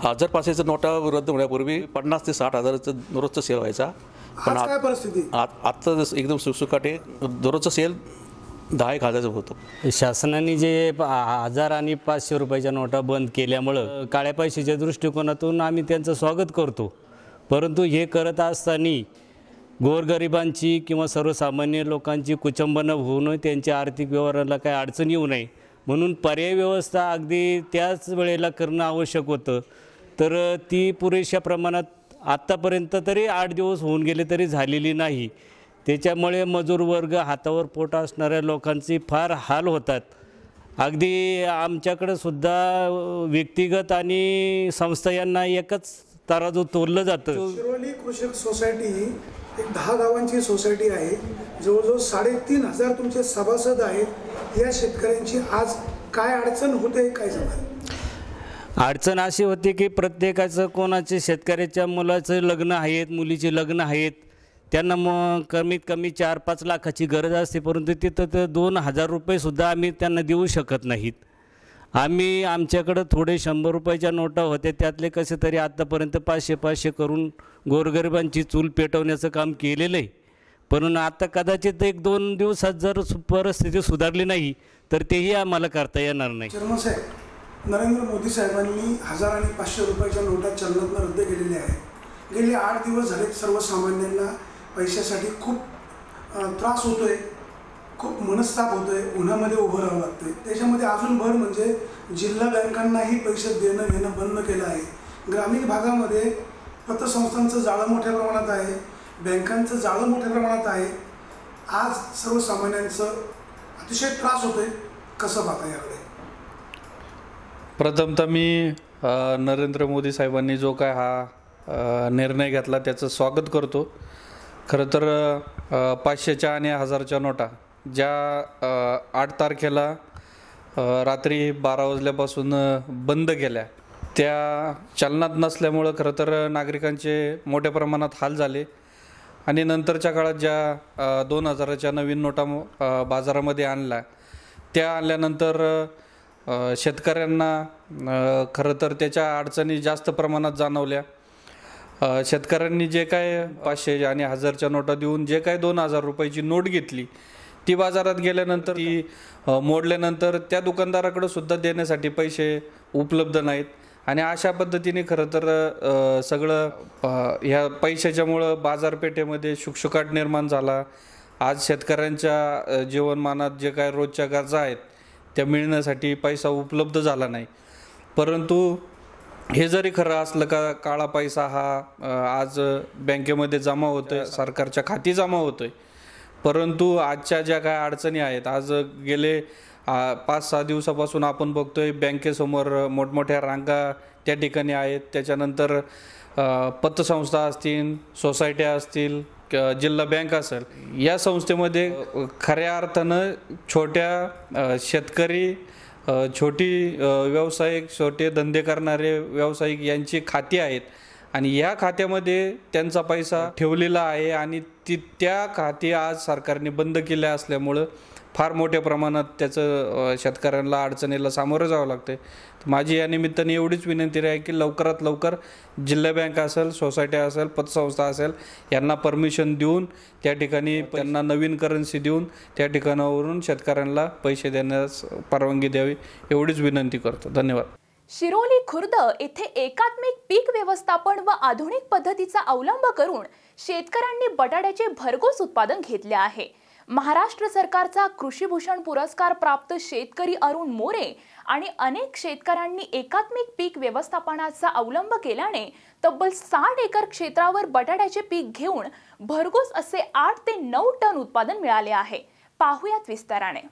1000-500च्या नोटा रद्द होण्यापूर्वी 50 ते 60 हजाराचं दररोजचा सेल व्हायचा. पण आज काय परिस्थिती? आत्ता एकदम सुटसुकाट आहे. दररोजचा सेल 10-1 हजाराचा होतो. शासनाने जे 1000 आणि 500 रुपयाच्या नोटा बंद केल्यामुळं काळ्या पैशाच्या दृष्टिकोनातून आम्ही त्यांचं स्वागत करतो. परंतु हे करत असताना गोरगरिबांची किंवा सर्वसामान्य लोकांची कुचंबना होऊ नये, त्यांच्या आर्थिक व्यवहाराला काही अडचण येऊ नये म्हणून पर्याय व्यवस्था अगदी त्याच वेळेला करणं आवश्यक होतं. तर ती पुरेशा प्रमाणात आत्तापर्यंत तरी 8 दिवस होऊन गेले तरी झालेली नाही. त्याच्यामुळे मजूर वर्ग, हातावर पोट असणाऱ्या लोकांचे फार हाल होतात. अगदी आमच्याकडे सुद्धा व्यक्तिगत आणि संस्था यांना एकच तराजू तोललं जातं. शिरोली कृषी सोसायटी एक 10 गावांची सोसायटी आहे. जवळजवळ 3500 तुमचे सभासद आहेत. या शेतकऱ्यांची आज काय अडचण होते काय सांगाल? अडचण अशी होती की प्रत्येकाचं कोणाचे शेतकऱ्याच्या मुलाचं लग्न आहेत, मुलीचे लग्न आहेत, त्यांना मग कमीत कमी 4-5 लाखाची गरज असते, परंतु तिथं तर 2,000 रुपयेसुद्धा आम्ही त्यांना देऊ शकत नाहीत. आम्ही आमच्याकडं थोडे 100 रुपयाच्या नोटा होत्या, त्यातले कसे तरी आत्तापर्यंत 500-500 करून गोरगरिबांची चूल पेटवण्याचं काम केलेलं आहे. पण आता कदाचित 1-2 दिवसात जर परिस्थिती सुधारली नाही तर तेही आम्हाला करता येणार नाही. चर्मन साहेब, नरेंद्र मोदी साहेबांनी 1000 आणि 500 रुपयाच्या नोटा चलनातून रद्द केलेल्या आहेत. गेले 8 दिवस झाले सर्वसामान्यांना पैशासाठी खूप त्रास होतोय, खूप मनस्ताप होतोय, उन्हामध्ये उभं राहावं लागतंय. त्याच्यामध्ये अजून भर म्हणजे जिल्हा बँकांनाही पैसे देणं घेणं बंद केलं आहे. ग्रामीण भागामध्ये पतसंस्थांचं जाळं मोठ्या प्रमाणात आहे, बँकांचं जाळं मोठ्या प्रमाणात आहे. आज सर्वसामान्यांचं अतिशय त्रास होतोय. कसं पाहता याकडे? प्रथमतः मी नरेंद्र मोदी साहेबांनी जो काय हा निर्णय घेतला त्याचं स्वागत करतो. खरं तर 500च्या आणि 1000च्या नोटा ज्या 8 तारखेला रात्री 12 वाजल्यापासून बंद केल्या, त्या चलनात नसल्यामुळं खरं तर नागरिकांचे मोठ्या प्रमाणात हाल झाले. आणि नंतरच्या काळात ज्या 2000च्या नवीन नोटा बाजारामध्ये आणल्या, त्या आणल्यानंतर शेतकऱ्यांना खरं तर त्याच्या अडचणी जास्त प्रमाणात जाणवल्या. शेतकऱ्यांनी जे काय 500 आणि 1000च्या नोटा देऊन जे काय 2000 रुपयाची नोट घेतली, ती बाजारात गेल्यानंतर ती मोडल्यानंतर त्या दुकानदाराकडे सुद्धा देण्यासाठी पैसे उपलब्ध नाहीत. आणि अशा पद्धतीने खरं तर सगळं ह्या पैशाच्यामुळं बाजारपेठेमध्ये शुकशुकाट निर्माण झाला. आज शेतकऱ्यांच्या जीवनमानात जे काय रोजच्या गरजा आहेत त्या मिळण्यासाठी पैसा उपलब्ध झाला नाही. परंतु हे जरी खरं असलं का काळा पैसा हा आज बँकेमध्ये जमा होतोय, सरकारच्या खाती जमा होतोय, परंतु आजच्या ज्या काय अडचणी आहेत, आज गेले 5-6 दिवसापासून आपण बघतोय बँकेसमोर मोठमोठ्या रांगा त्या ठिकाणी आहेत. त्याच्यानंतर पतसंस्था असतील, सोसायट्या असतील, जिल्हा बँक असेल, या संस्थेमध्ये खऱ्या अर्थानं छोट्या शेतकरी, छोटी व्यावसायिक, छोटे धंदे करणारे व्यावसायिक यांची खाती आहेत. आणि या खात्यामध्ये त्यांचा पैसा ठेवलेला आहे आणि त्या खाती आज सरकारने बंद केल्या असल्यामुळं फार मोठ्या प्रमाणात त्याचं शेतकऱ्यांना अडचणीला सामोरं जावं लागते. माझी या निमित्ताने एवढीच विनंती आहे की लवकरात लवकर जिल्हा बँक असेल, सोसायटी असेल, पतसंस्था असेल, यांना परमिशन देऊन त्या ठिकाणी त्यांना नवीन करन्सी देऊन त्या ठिकाणावरून शेतकऱ्यांना पैसे देण्यास परवानगी द्यावी, एवढीच विनंती करतो. धन्यवाद. शिरोली खुर्द येथे एकात्मिक पीक व्यवस्थापन व आधुनिक पद्धतीचा अवलंब करून शेतकऱ्यांनी बटाट्याचे भरघोस उत्पादन घेतले आहे. महाराष्ट्र सरकारचा कृषीभूषण पुरस्कार प्राप्त शेतकरी अरुण मोरे आणि अनेक शेतकऱ्यांनी एकात्मिक पीक व्यवस्थापनाचा अवलंब केल्याने तब्बल 60 एकर क्षेत्रावर बटाट्याचे पीक घेऊन भरघोस असे 8 ते 9 टन उत्पादन मिळाले आहे. पाहुयात विस्ताराने.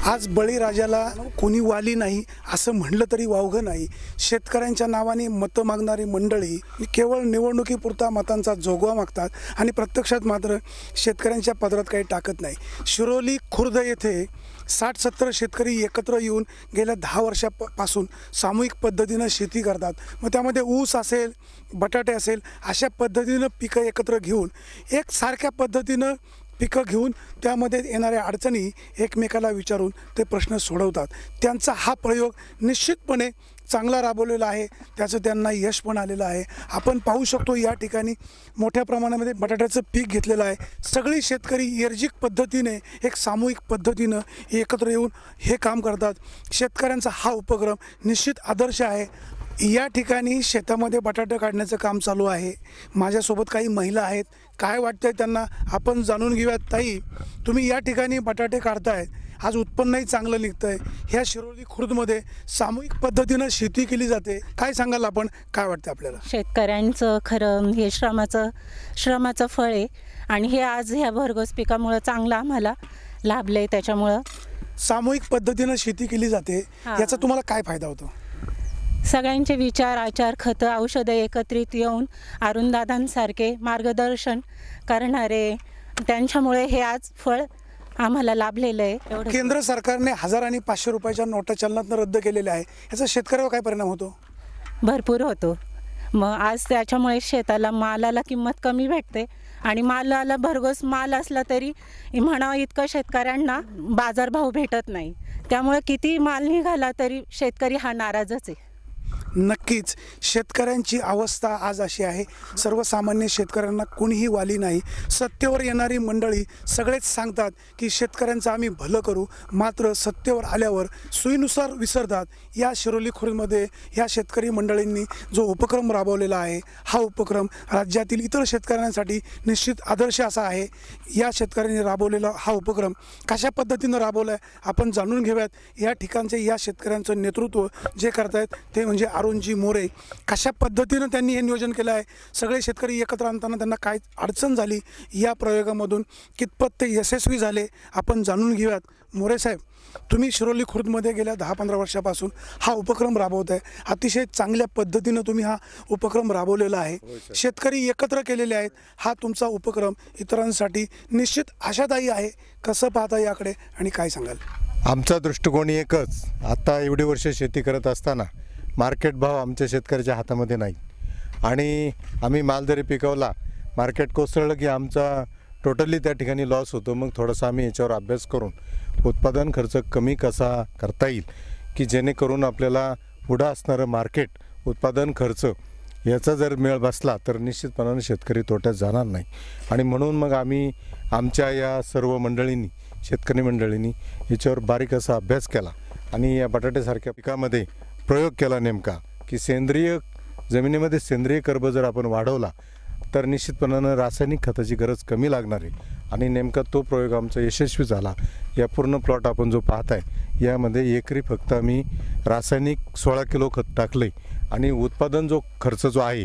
आज बळीराजाला कोणी वाली नाही असं म्हटलं तरी वावगं नाही. शेतकऱ्यांच्या नावाने मतं मागणारी मंडळी केवळ निवडणुकीपुरता मतांचा जोगवा मागतात आणि प्रत्यक्षात मात्र शेतकऱ्यांच्या पदरात काही टाकत नाही. शिरोली खुर्द येथे 60-70 शेतकरी एकत्र येऊन गेल्या 10 वर्षापासून सामूहिक पद्धतीनं शेती करतात. मग त्यामध्ये ऊस असेल, बटाटे असेल, अशा पद्धतीनं पिकं एकत्र घेऊन एकसारख्या पद्धतीनं पिकं घेऊन त्यामध्ये येणाऱ्या अडचणी एकमेकाला विचारून ते प्रश्न सोडवतात. त्यांचा हा प्रयोग निश्चितपणे चांगला राबवलेला आहे, त्याचं त्यांना यश पण आलेलं आहे. आपण पाहू शकतो या ठिकाणी मोठ्या प्रमाणामध्ये बटाट्याचं पीक घेतलेलं आहे. सगळे शेतकरी एर्जिक पद्धतीने एक सामूहिक पद्धतीनं एकत्र येऊन हे काम करतात. शेतकऱ्यांचा हा उपक्रम निश्चित आदर्श आहे. या ठिकाणी शेतामध्ये बटाटे काढण्याचं काम चालू आहे. माझ्यासोबत काही महिला आहेत, काय वाटतंय त्यांना आपण जाणून घेऊयात. ताई, तुम्ही या ठिकाणी बटाटे काढताय, आज उत्पन्नही चांगलं निघतंय. ह्या शिरोली खुर्दमध्ये सामूहिक पद्धतीनं शेती केली जाते, काय सांगाल आपण, काय वाटतं आपल्याला? शेतकऱ्यांचं खरं हे श्रमाचं फळ आहे आणि हे आज ह्या भरघोस पिकामुळं चांगलं आम्हाला लाभलं आहे. त्याच्यामुळं सामूहिक पद्धतीनं शेती केली जाते, याचा तुम्हाला काय फायदा होतो? सगळ्यांचे विचार, आचार, खतं, औषधं एकत्रित येऊन अरुणदादांसारखे मार्गदर्शन करणारे, त्यांच्यामुळे हे आज फळ आम्हाला लाभलेलं आहे. केंद्र सरकारने 1000 आणि 500 रुपयाच्या नोटा चलनातनं रद्द केलेल्या आहे, याचा शेतकऱ्यावर काय परिणाम होतो? भरपूर होतो. मग आज त्याच्यामुळे शेताला मालाला किंमत कमी भेटते आणि मालाला भरघोस माल असला तरी म्हणावं इतकं शेतकऱ्यांना बाजारभाव भेटत नाही. त्यामुळे किती माल निघाला तरी शेतकरी हा नाराजच आहे. नक्कीच शेतकऱ्यांची अवस्था आज अशी आहे, सर्वसामान्य शेतकऱ्यांना कोणीही वाली नाही. सत्तेवर येणारी मंडळी सगळेच सांगतात की शेतकऱ्यांचं आम्ही भलं करू, मात्र सत्तेवर आल्यावर सोयीनुसार विसरतात. या शिरोली खुर्दमध्ये या शेतकरी मंडळींनी जो उपक्रम राबवलेला आहे, हा उपक्रम राज्यातील इतर शेतकऱ्यांसाठी निश्चित आदर्श असा आहे. या शेतकऱ्यांनी राबवलेला हा उपक्रम कशा पद्धतीनं राबवला आहे आपण जाणून घेऊयात. या ठिकाणचे या शेतकऱ्यांचं नेतृत्व जे करतायत ते म्हणजे अरुणजी मोरे. कशा पद्धतीनं त्यांनी हे नियोजन केलं आहे, सगळे शेतकरी एकत्र आणताना त्यांना काय अडचण झाली, या प्रयोगामधून कितपत ते यशस्वी झाले आपण जाणून घेऊयात. मोरे साहेब, तुम्ही शिरोली खुर्दमध्ये गेल्या 10-15 वर्षापासून हा उपक्रम राबवत आहे. अतिशय चांगल्या पद्धतीनं तुम्ही हा उपक्रम राबवलेला आहे, शेतकरी एकत्र केलेले आहेत. हा तुमचा उपक्रम इतरांसाठी निश्चित आशादायी आहे. कसं पाहता याकडे आणि काय सांगाल? आमचा दृष्टिकोन एकच, आता एवढी वर्ष शेती करत असताना मार्केट भाव आमच्या शेतकऱ्याच्या हातामध्ये नाही आणि आम्ही माल जरी पिकवला, मार्केट कोसळलं की आमचा टोटली त्या ठिकाणी लॉस होतो. मग थोडासा आम्ही याच्यावर अभ्यास करून उत्पादन खर्च कमी कसा करता येईल की जेणेकरून आपल्याला पुढं असणारं मार्केट, उत्पादन खर्च याचा जर मेळ बसला तर निश्चितपणाने शेतकरी तोट्यात जाणार नाही. आणि म्हणून मग आम्ही आमच्या या सर्व मंडळींनी, शेतकरी मंडळींनी याच्यावर बारीक असा अभ्यास केला आणि या बटाट्यासारख्या पिकामध्ये प्रयोग केला नेमका की सेंद्रिय जमिनीमध्ये सेंद्रिय कर्ब जर आपण वाढवला तर निश्चितपणानं रासायनिक खताची गरज कमी लागणार आहे. आणि नेमका तो प्रयोग आमचा यशस्वी झाला. या पूर्ण प्लॉट आपण जो पाहताय यामध्ये एकरी फक्त आम्ही रासायनिक 16 किलो खत टाकले आणि उत्पादन जो खर्च जो आहे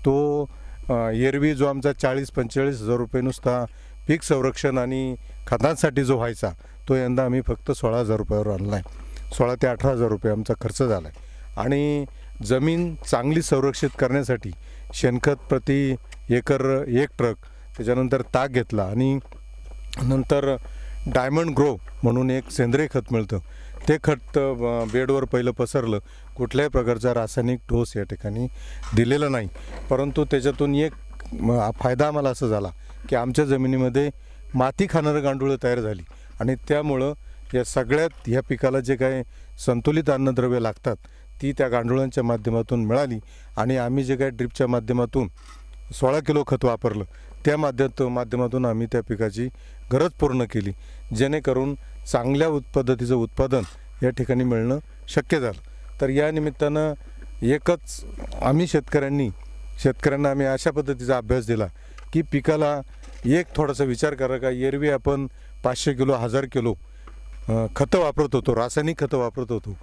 तो एरवी जो आमचा 40-45 हजार रुपये नुसता पीक संरक्षण आणि खतांसाठी जो व्हायचा तो यंदा आम्ही फक्त 16 हजार रुपयावर आणला आहे. 16 ते 18 हजार रुपये आमचा खर्च झाला आहे. आणि जमीन चांगली संरक्षित करण्यासाठी शेणखत प्रति एकर 1 ट्रक, त्याच्यानंतर ताक घेतला आणि नंतर डायमंड ग्रो म्हणून एक सेंद्रिय खत मिळतं, ते खत बेडवर पहिलं पसरलं. कुठल्याही प्रकारचा रासायनिक डोस या ठिकाणी दिलेला नाही. परंतु त्याच्यातून एक फायदा आम्हाला असा झाला की आमच्या जमिनीमध्ये माती खाणारं गांडूळं तयार झाली आणि त्यामुळं या सगळ्यात ह्या पिकाला जे काही संतुलित अन्नद्रव्य लागतात ती त्या गांडुळांच्या माध्यमातून मिळाली. आणि आम्ही जे काही ड्रिपच्या माध्यमातून 16 किलो खत वापरलं त्या माध्यमातून आम्ही त्या पिकाची गरज पूर्ण केली, जेणेकरून चांगल्या पद्धतीचं उत्पादन या ठिकाणी मिळणं शक्य झालं. तर या निमित्तानं एकच आम्ही शेतकऱ्यांना आम्ही अशा पद्धतीचा अभ्यास दिला की पिकाला एक थोडासा विचार करा का एरवी आपण 500 किलो 1000 किलो खतं वापरत होतो, रासायनिक खतं वापरत होतो,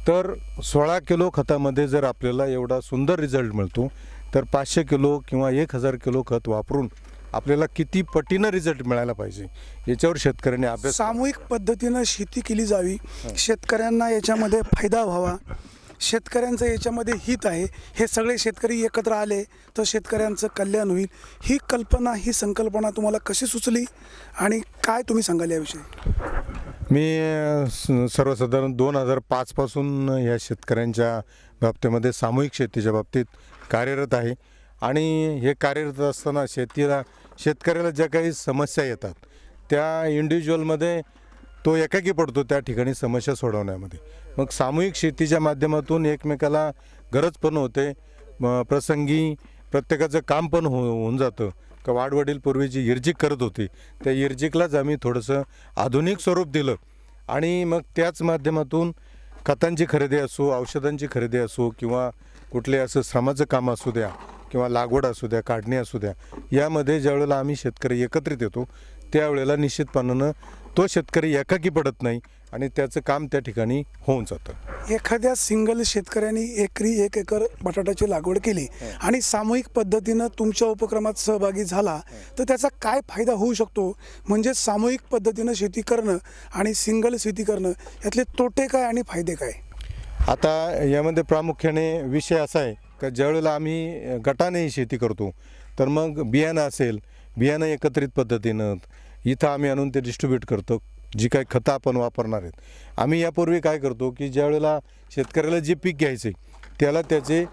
तर 16 किलो खतामध्ये जर आपल्याला एवढा सुंदर रिझल्ट मिळतो तर 500 किलो किंवा 1000 किलो खत वापरून आपल्याला किती पटीनं रिझल्ट मिळायला पाहिजे याच्यावर शेतकऱ्यांनी अभ्यास. सामूहिक पद्धतीनं शेती केली जावी, शेतकऱ्यांना याच्यामध्ये फायदा व्हावा, शेतकऱ्यांचं याच्यामध्ये हित आहे. हे सगळे शेतकरी एकत्र आले तर शेतकऱ्यांचं कल्याण होईल. ही कल्पना, ही संकल्पना तुम्हाला कशी सुचली आणि काय तुम्ही सांगाल याविषयी? मी सर्वसाधारण 2005 पासून या शेतकऱ्यांच्या बाबतीमध्ये सामूहिक शेतीच्या बाबतीत कार्यरत आहे. आणि हे कार्यरत असताना शेतकऱ्याला ज्या काही समस्या येतात त्या इंडिव्हिज्युअलमध्ये तो एकाकी पडतो त्या ठिकाणी समस्या सोडवण्यामध्ये. मग सामूहिक शेतीच्या माध्यमातून एकमेकाला गरज पण होते, प्रसंगी प्रत्येकाचं काम पण होऊन जातं. का वाडवडील पूर्वी जी इर्जिक करत होती त्या इर्जिकलाच आम्ही थोडंसं आधुनिक स्वरूप दिलं आणि मग त्याच माध्यमातून खतांची खरेदी असो, औषधांची खरेदी असो किंवा कुठले असं श्रमाचं काम असू द्या किंवा लागवड असू द्या, काढणी असू द्या, यामध्ये ज्यावेळेला आम्ही शेतकरी एकत्रित येतो त्यावेळेला निश्चितपणानं तो शेतकरी एकाकी पडत नाही आणि त्याचं काम त्या ठिकाणी होऊन जातं. एखाद्या सिंगल शेतकऱ्यांनी एकरी 1 एकर बटाट्याची लागवड केली आणि सामूहिक पद्धतीनं तुमच्या उपक्रमात सहभागी झाला तर त्याचा काय फायदा होऊ शकतो? म्हणजे सामूहिक पद्धतीनं शेती करणं आणि सिंगल शेती करणं यातले तोटे काय आणि फायदे काय? आता यामध्ये प्रामुख्याने विषय असा आहे का ज्यावेळेला आम्ही गटाने शेती करतो तर मग बियाणं असेल, बियाणं एकत्रित पद्धतीनं इथं आम्ही आणून ते डिस्ट्रीब्यूट करतो. जी काही खतं आपण वापरणार आहेत, आम्ही यापूर्वी काय करतो की ज्यावेळेला शेतकऱ्याला जे पीक घ्यायचे त्याला त्याचे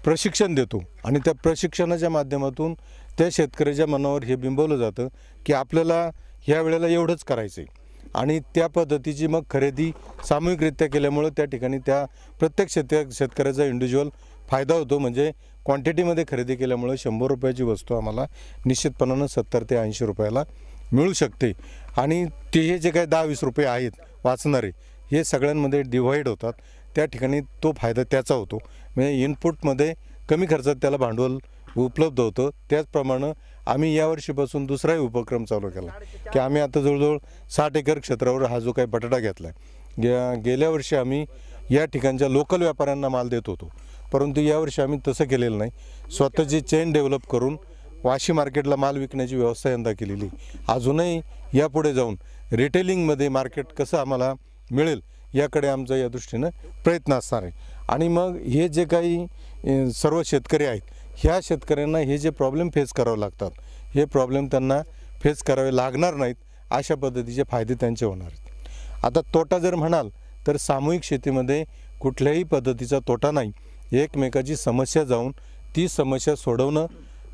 प्रशिक्षण देतो आणि त्या प्रशिक्षणाच्या माध्यमातून त्या शेतकऱ्याच्या मनावर हे बिंबवलं जातं की आपल्याला ह्या वेळेला एवढंच करायचं आहे आणि त्या पद्धतीची मग खरेदी सामूहिकरित्या केल्यामुळं त्या ठिकाणी त्या प्रत्येक शेतकऱ्याचा इंडिव्हिज्युअल फायदा होतो. म्हणजे क्वांटिटीमध्ये खरेदी केल्यामुळं 100 रुपयाची वस्तू आम्हाला निश्चितपणानं 70 ते 80 रुपयाला मिळू शकते आणि ते हे जे काही 10-20 रुपये आहेत वाचणारे हे सगळ्यांमध्ये डिव्हाइड होतात. त्या ठिकाणी तो फायदा त्याचा होतो. म्हणजे इनपुटमध्ये कमी खर्चात त्याला भांडवल उपलब्ध होतं. त्याचप्रमाणे आम्ही यावर्षीपासून दुसराही उपक्रम चालू केला की आम्ही आता जवळजवळ 60 एकर क्षेत्रावर हा जो काही बटाटा घेतला आहे, गेल्या वर्षी आम्ही या ठिकाणच्या लोकल व्यापाऱ्यांना माल देत होतो, परंतु यावर्षी आम्ही तसं केलेलं नाही. स्वतःची चेन डेव्हलप करून वाशी मार्केटला माल विकण्याची व्यवस्था यंदा केलेली. अजूनही यापुढे जाऊन रिटेलिंगमध्ये मार्केट कसं आम्हाला मिळेल याकडे आमचा या दृष्टीनं प्रयत्न असणार आहे. आणि मग हे जे काही सर्व शेतकरी आहेत ह्या शेतकऱ्यांना हे जे प्रॉब्लेम फेस करावे लागतात हे प्रॉब्लेम त्यांना फेस करावे लागणार नाहीत, अशा पद्धतीचे फायदे त्यांचे होणार आहेत. आता तोटा जर म्हणाल तर सामूहिक शेतीमध्ये कुठल्याही पद्धतीचा तोटा नाही. एकमेकाची समस्या जाऊन ती समस्या सोडवणं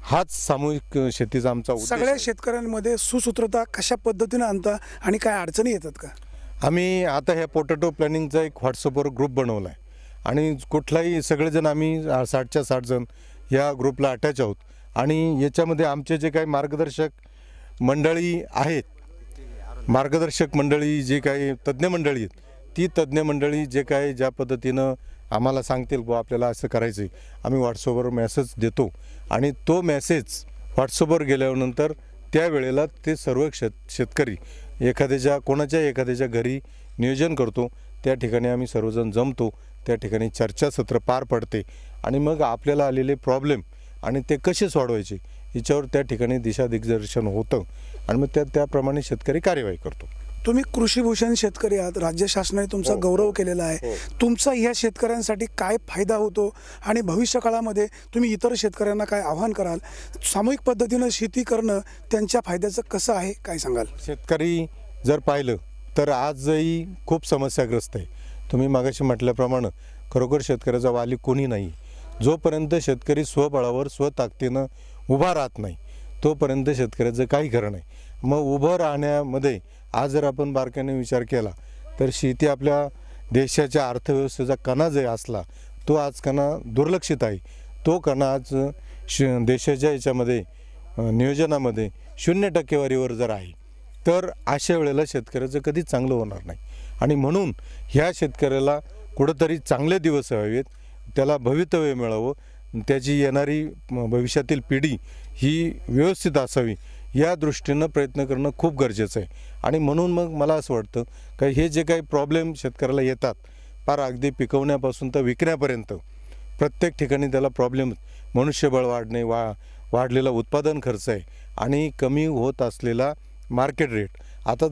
हाच सामूहिक शेतीचा आमचा उद्देश आहे. सगळ्या शेतकऱ्यांमध्ये सुसूत्रता कशा पद्धतीनं आणता आणि काय अडचणी येतात का? आम्ही आता ह्या पोटॅटो प्लॅनिंगचा एक व्हॉट्सअपवर ग्रुप बनवला आहे आणि कुठलाही सगळेजण आम्ही 60च्या 60 जण या ग्रुपला अटॅच आहोत आणि याच्यामध्ये आमचे जे काही मार्गदर्शक मंडळी आहेत, मार्गदर्शक मंडळी जे काही तज्ज्ञ मंडळी आहेत, ती तज्ज्ञ मंडळी जे काही ज्या पद्धतीनं आम्हाला सांगतील बुवा आपल्याला असं करायचं आहे, आम्ही व्हॉट्सअपवर मेसेज देतो आणि तो मेसेज व्हॉट्सअपवर गेल्यानंतर त्यावेळेला ते सर्व शेतकरी एखाद्याच्या घरी नियोजन करतो. त्या ठिकाणी आम्ही सर्वजण जमतो, त्या ठिकाणी चर्चासत्र पार पडते आणि मग आपल्याला आलेले प्रॉब्लेम आणि ते कसे सोडवायचे याच्यावर त्या ठिकाणी दिशादिग्दर्शन होतं आणि मग त्याप्रमाणे शेतकरी कार्यवाही करतो. तुम्ही कृषीभूषण शेतकरी आहात, राज्य शासनाने तुमचा गौरव केलेला आहे. तुमचा ह्या शेतकऱ्यांसाठी काय फायदा होतो आणि भविष्य काळामध्ये तुम्ही इतर शेतकऱ्यांना काय आव्हान कराल? सामूहिक पद्धतीनं शेती करणं त्यांच्या फायद्याचं कसं आहे, काय सांगाल? शेतकरी जर पाहिलं तर आजही खूप समस्याग्रस्त आहे. तुम्ही मागाशी म्हटल्याप्रमाणे खरोखर शेतकऱ्याचा वाली कोणी नाही. जोपर्यंत शेतकरी स्वबळावर स्वताकदीनं उभा राहत नाही तोपर्यंत शेतकऱ्याचं काही खरं नाही. मग उभं राहण्यामध्ये आज जर आपण बारकाईने विचार केला तर शेती आपल्या देशाच्या अर्थव्यवस्थेचा कणा जे असला तो आज कणा दुर्लक्षित आहे. तो कणा आज देशाच्या याच्यामध्ये नियोजनामध्ये 0% जर आहे तर अशा वेळेला शेतकऱ्याचं कधीच चांगलं होणार नाही. आणि म्हणून ह्या शेतकऱ्याला कुठंतरी चांगले दिवस हवेत, त्याला भवितव्य मिळावं, त्याची येणारी भविष्यातील पिढी ही व्यवस्थित असावी या दृष्टीनं प्रयत्न करणं खूप गरजेचं आहे. आणि म्हणून मग मला असं वाटतं का हे जे काही प्रॉब्लेम शेतकऱ्याला येतात फार अगदी पिकवण्यापासून तर विकण्यापर्यंत प्रत्येक ठिकाणी त्याला प्रॉब्लेम, मनुष्यबळ वाढणे, वाढलेला उत्पादन खर्च आहे आणि कमी होत असलेला मार्केट रेट. आता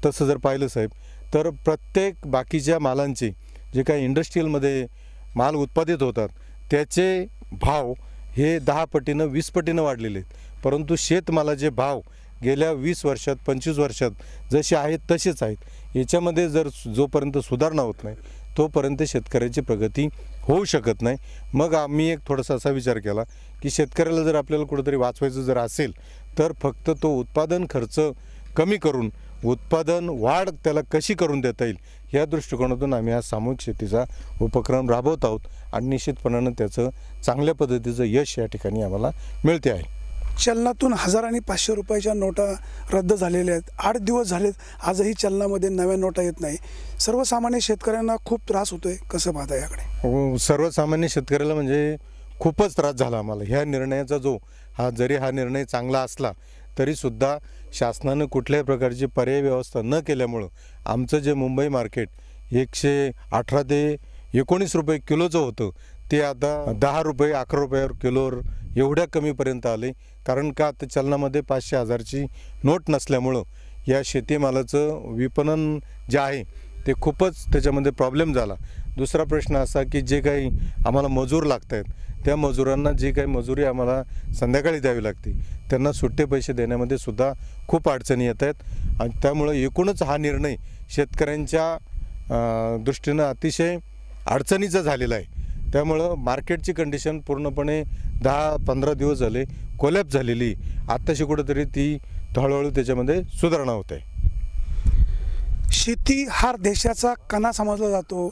तसं जर पाहिलं साहेब तर प्रत्येक बाकीच्या मालांचे जे काही इंडस्ट्रीयलमध्ये माल उत्पादित होतात त्याचे भाव हे 10 पटीनं 20 पटीनं वाढलेले आहेत, परंतु शेतमालाचे भाव गेल्या 20 वर्षात 25 वर्षात जसे आहेत तसेच आहेत. याच्यामध्ये जर जोपर्यंत सुधारणा होत नाही तोपर्यंत शेतकऱ्याची प्रगती होऊ शकत नाही. मग आम्ही एक थोडासा असा विचार केला की शेतकऱ्याला जर आपल्याला कुठंतरी वाचवायचं जर असेल तर फक्त तो उत्पादन खर्च कमी करून उत्पादन वाढ त्याला कशी करून देता येईल या दृष्टिकोनातून आम्ही आज सामूहिक शेतीचा उपक्रम राबवत आहोत आणि निश्चितपणानं त्याचं चांगल्या पद्धतीचं यश या ठिकाणी आम्हाला मिळते आहे. चलनातून 1000 आणि 500 रुपयाच्या नोटा रद्द झालेल्या आहेत. 8 दिवस झालेत, आजही चलनामध्ये नव्या नोटा येत नाही. सर्वसामान्य शेतकऱ्यांना खूप त्रास होतोय, कसं पाहता याकडे? सर्वसामान्य शेतकऱ्याला म्हणजे खूपच त्रास झाला आम्हाला ह्या निर्णयाचा. जरी हा निर्णय चांगला असला तरीसुद्धा शासनानं कुठल्याही प्रकारची पर्याय व्यवस्था न केल्यामुळं आमचं जे मुंबई मार्केट 118 ते 19 रुपये किलोचं होतं ते आता 10 रुपये 11 रुपयावर किलोवर एवढ्या कमीपर्यंत आले. कारण का आता चलनामध्ये 500-1000ची नोट नसल्यामुळं या शेतीमालाचं विपणन जे आहे ते खूपच त्याच्यामध्ये प्रॉब्लेम झाला. दुसरा प्रश्न असा की जे काही आम्हाला मजूर लागत आहेत त्या मजुरांना जी काही मजुरी आम्हाला संध्याकाळी द्यावी लागते त्यांना सुट्टे पैसे देण्यामध्ये सुद्धा खूप अडचणी येत आहेत. आणि त्यामुळं एकूणच हा निर्णय शेतकऱ्यांच्या दृष्टीनं अतिशय अडचणीचा झालेला आहे. त्यामुळं मार्केटची कंडिशन पूर्णपणे 10-15 दिवस झाले कोलॅप्स झालेली. आत्ताशी कुठंतरी ती हळूहळू त्याच्यामध्ये सुधारणा होत आहे. शेती हा देशाचा कणा समजला जातो.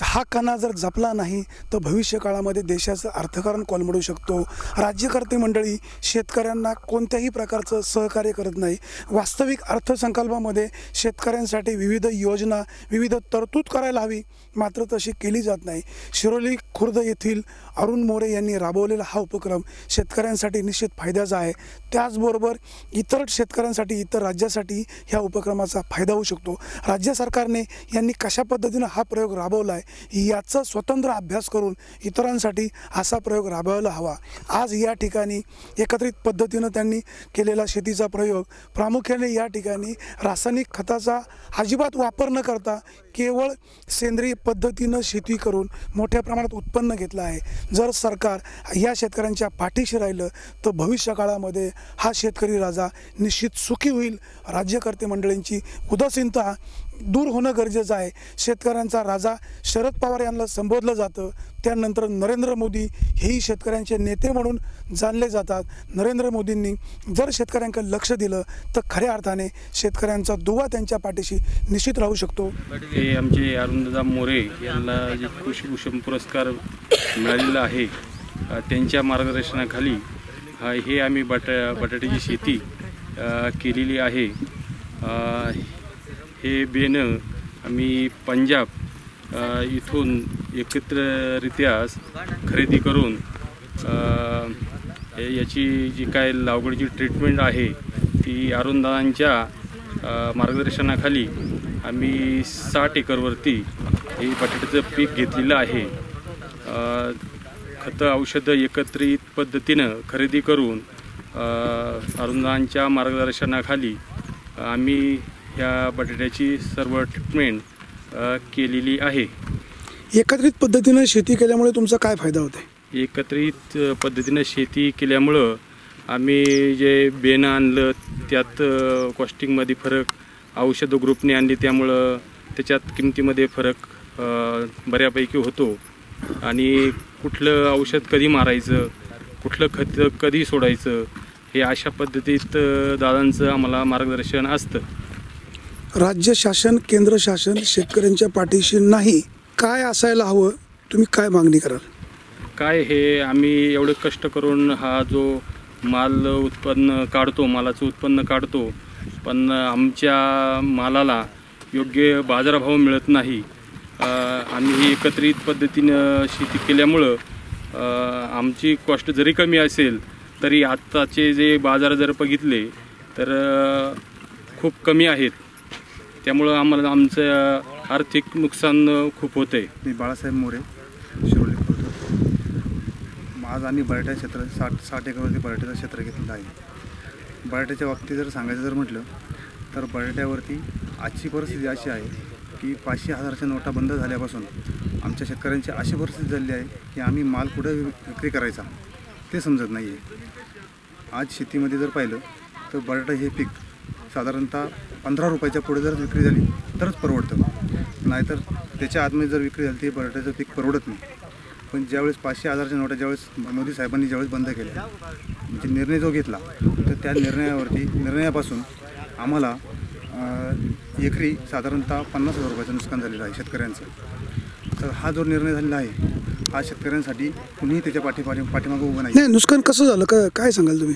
हा कणा जर जपला नाही तर भविष्य काळामध्ये देशाचं अर्थकारण कोलमडू शकतो. राज्यकर्ते मंडळी शेतकऱ्यांना कोणत्याही प्रकारचं सहकार्य करत नाही. वास्तविक अर्थसंकल्पामध्ये शेतकऱ्यांसाठी विविध योजना, विविध तरतूद करायला हवी, मात्र तशी केली जात नाही. शिरोली खुर्द येथील अरुण मोरे यांनी राबवलेला हा उपक्रम शेतकऱ्यांसाठी निश्चित फायद्याचा आहे. त्याचबरोबर इतर शेतकऱ्यांसाठी, इतर राज्यासाठी ह्या उपक्रमाचा फायदा होऊ शकतो. राज्य सरकारने यांनी कशा पद्धतीनं हा प्रयोग राबवला आहे याचा स्वतंत्र अभ्यास करून इतरांसाठी असा प्रयोग राबवायला हवा. आज या ठिकाणी एकत्रित पद्धतीनं त्यांनी केलेला शेतीचा प्रयोग प्रामुख्याने या ठिकाणी रासायनिक खताचा अजिबात वापर न करता केवळ सेंद्रिय पद्धतीनं शेती करून मोठ्या प्रमाणात उत्पन्न घेतलं आहे. जर सरकार या शेतकऱ्यांच्या पाठीशी राहिलं तर भविष्य काळामध्ये हा शेतकरी राजा निश्चित सुखी होईल. राज्यकर्ते मंडळींची उदासीनता दूर होणं गरजेचं आहे. शेतकऱ्यांचा राजा शरद पवार यांना संबोधलं जातं, त्यानंतर नरेंद्र मोदी हेही शेतकऱ्यांचे नेते म्हणून जाणले जातात. नरेंद्र मोदींनी जर शेतकऱ्यांकडे लक्ष दिलं तर खऱ्या अर्थाने शेतकऱ्यांचा दुवा त्यांच्या पाठीशी निश्चित राहू शकतो. हे आमचे अरुणदादा मोरे यांना जे कृषीभूषण पुरस्कार मिळालेला आहे त्यांच्या मार्गदर्शनाखाली हे आम्ही बटाट्याची शेती केलेली आहे. हे बेणं आम्ही पंजाब इथून एकत्रित्या खरेदी करून याची जी काय लागवडीची ट्रीटमेंट आहे ती अरुणदादांच्या मार्गदर्शनाखाली आम्ही 60 एकरवरती हे बटाट्याचं पीक घेतलेलं आहे. खतं औषधं एकत्रित पद्धतीनं खरेदी करून अरुणदादांच्या मार्गदर्शनाखाली आम्ही ह्या बटाट्याची सर्व ट्रीटमेंट केलेली आहे. एकत्रित पद्धतीनं शेती केल्यामुळे तुमचा काय फायदा होतो? एकत्रित पद्धतीनं शेती केल्यामुळं आम्ही जे बेणं आणलं त्यात कॉस्टिंगमध्ये फरक, औषध ग्रुपने आणली त्यामुळं त्याच्यात किमतीमध्ये फरक बऱ्यापैकी होतो. आणि कुठलं औषध कधी मारायचं, कुठलं खत कधी सोडायचं हे अशा पद्धतीत दादांचं आम्हाला मार्गदर्शन असतं. राज्य शासन, केंद्र शासन शेतकऱ्यांच्या पाठीशी नाही, काय असायला हवं? तुम्ही काय मागणी कराल? काय हे आम्ही एवढे कष्ट करून हा जो माल उत्पन्न काढतो, मालाचं उत्पन्न काढतो, पण आमच्या मालाला योग्य बाजारभाव मिळत नाही. आम्ही एकत्रित पद्धतीनं शेती केल्यामुळं आमची कॉस्ट जरी कमी असेल तरी आत्ताचे जे बाजार जर बघितले तर खूप कमी आहेत. त्यामुळं आम्हाला आमचं आर्थिक नुकसान खूप होतं आहे. मी बाळासाहेब मोरे, शिरोली खुर्द. आज आम्ही बटाट्या क्षेत्र 60 एकरवरती बटाट्याचं क्षेत्र घेतलेलं आहे. बटाट्याच्या बाबतीत जर सांगायचं जर म्हटलं तर बटाट्यावरती आजची परिस्थिती अशी आहे की 500-1000च्या नोटा बंद झाल्यापासून आमच्या शेतकऱ्यांची अशी परिस्थिती झाली आहे की आम्ही माल कुठं विक्री करायचा ते समजत नाही आहे. आज शेतीमध्ये जर पाहिलं तर बटाटा हे पीक साधारणतः 15 रुपयाच्या पुढे जर विक्री झाली तरच परवडतं, नाहीतर त्याच्या आतमध्ये जर विक्री झाली ती बटाट्याचं पीक परवडत नाही. पण ज्यावेळेस 500-1000च्या नोटा ज्यावेळेस मोदी साहेबांनी ज्यावेळेस बंद केल्या, म्हणजे निर्णय जो घेतला तर त्या निर्णयापासून आम्हाला एकरी साधारणतः 50,000 रुपयाचं नुकसान झालेलं आहे शेतकऱ्यांचं. तर हा जो निर्णय झालेला आहे हा शेतकऱ्यांसाठी कुणीही त्याच्या पाठीमागं उभं नाही. नुकसान कसं झालं काय सांगाल तुम्ही?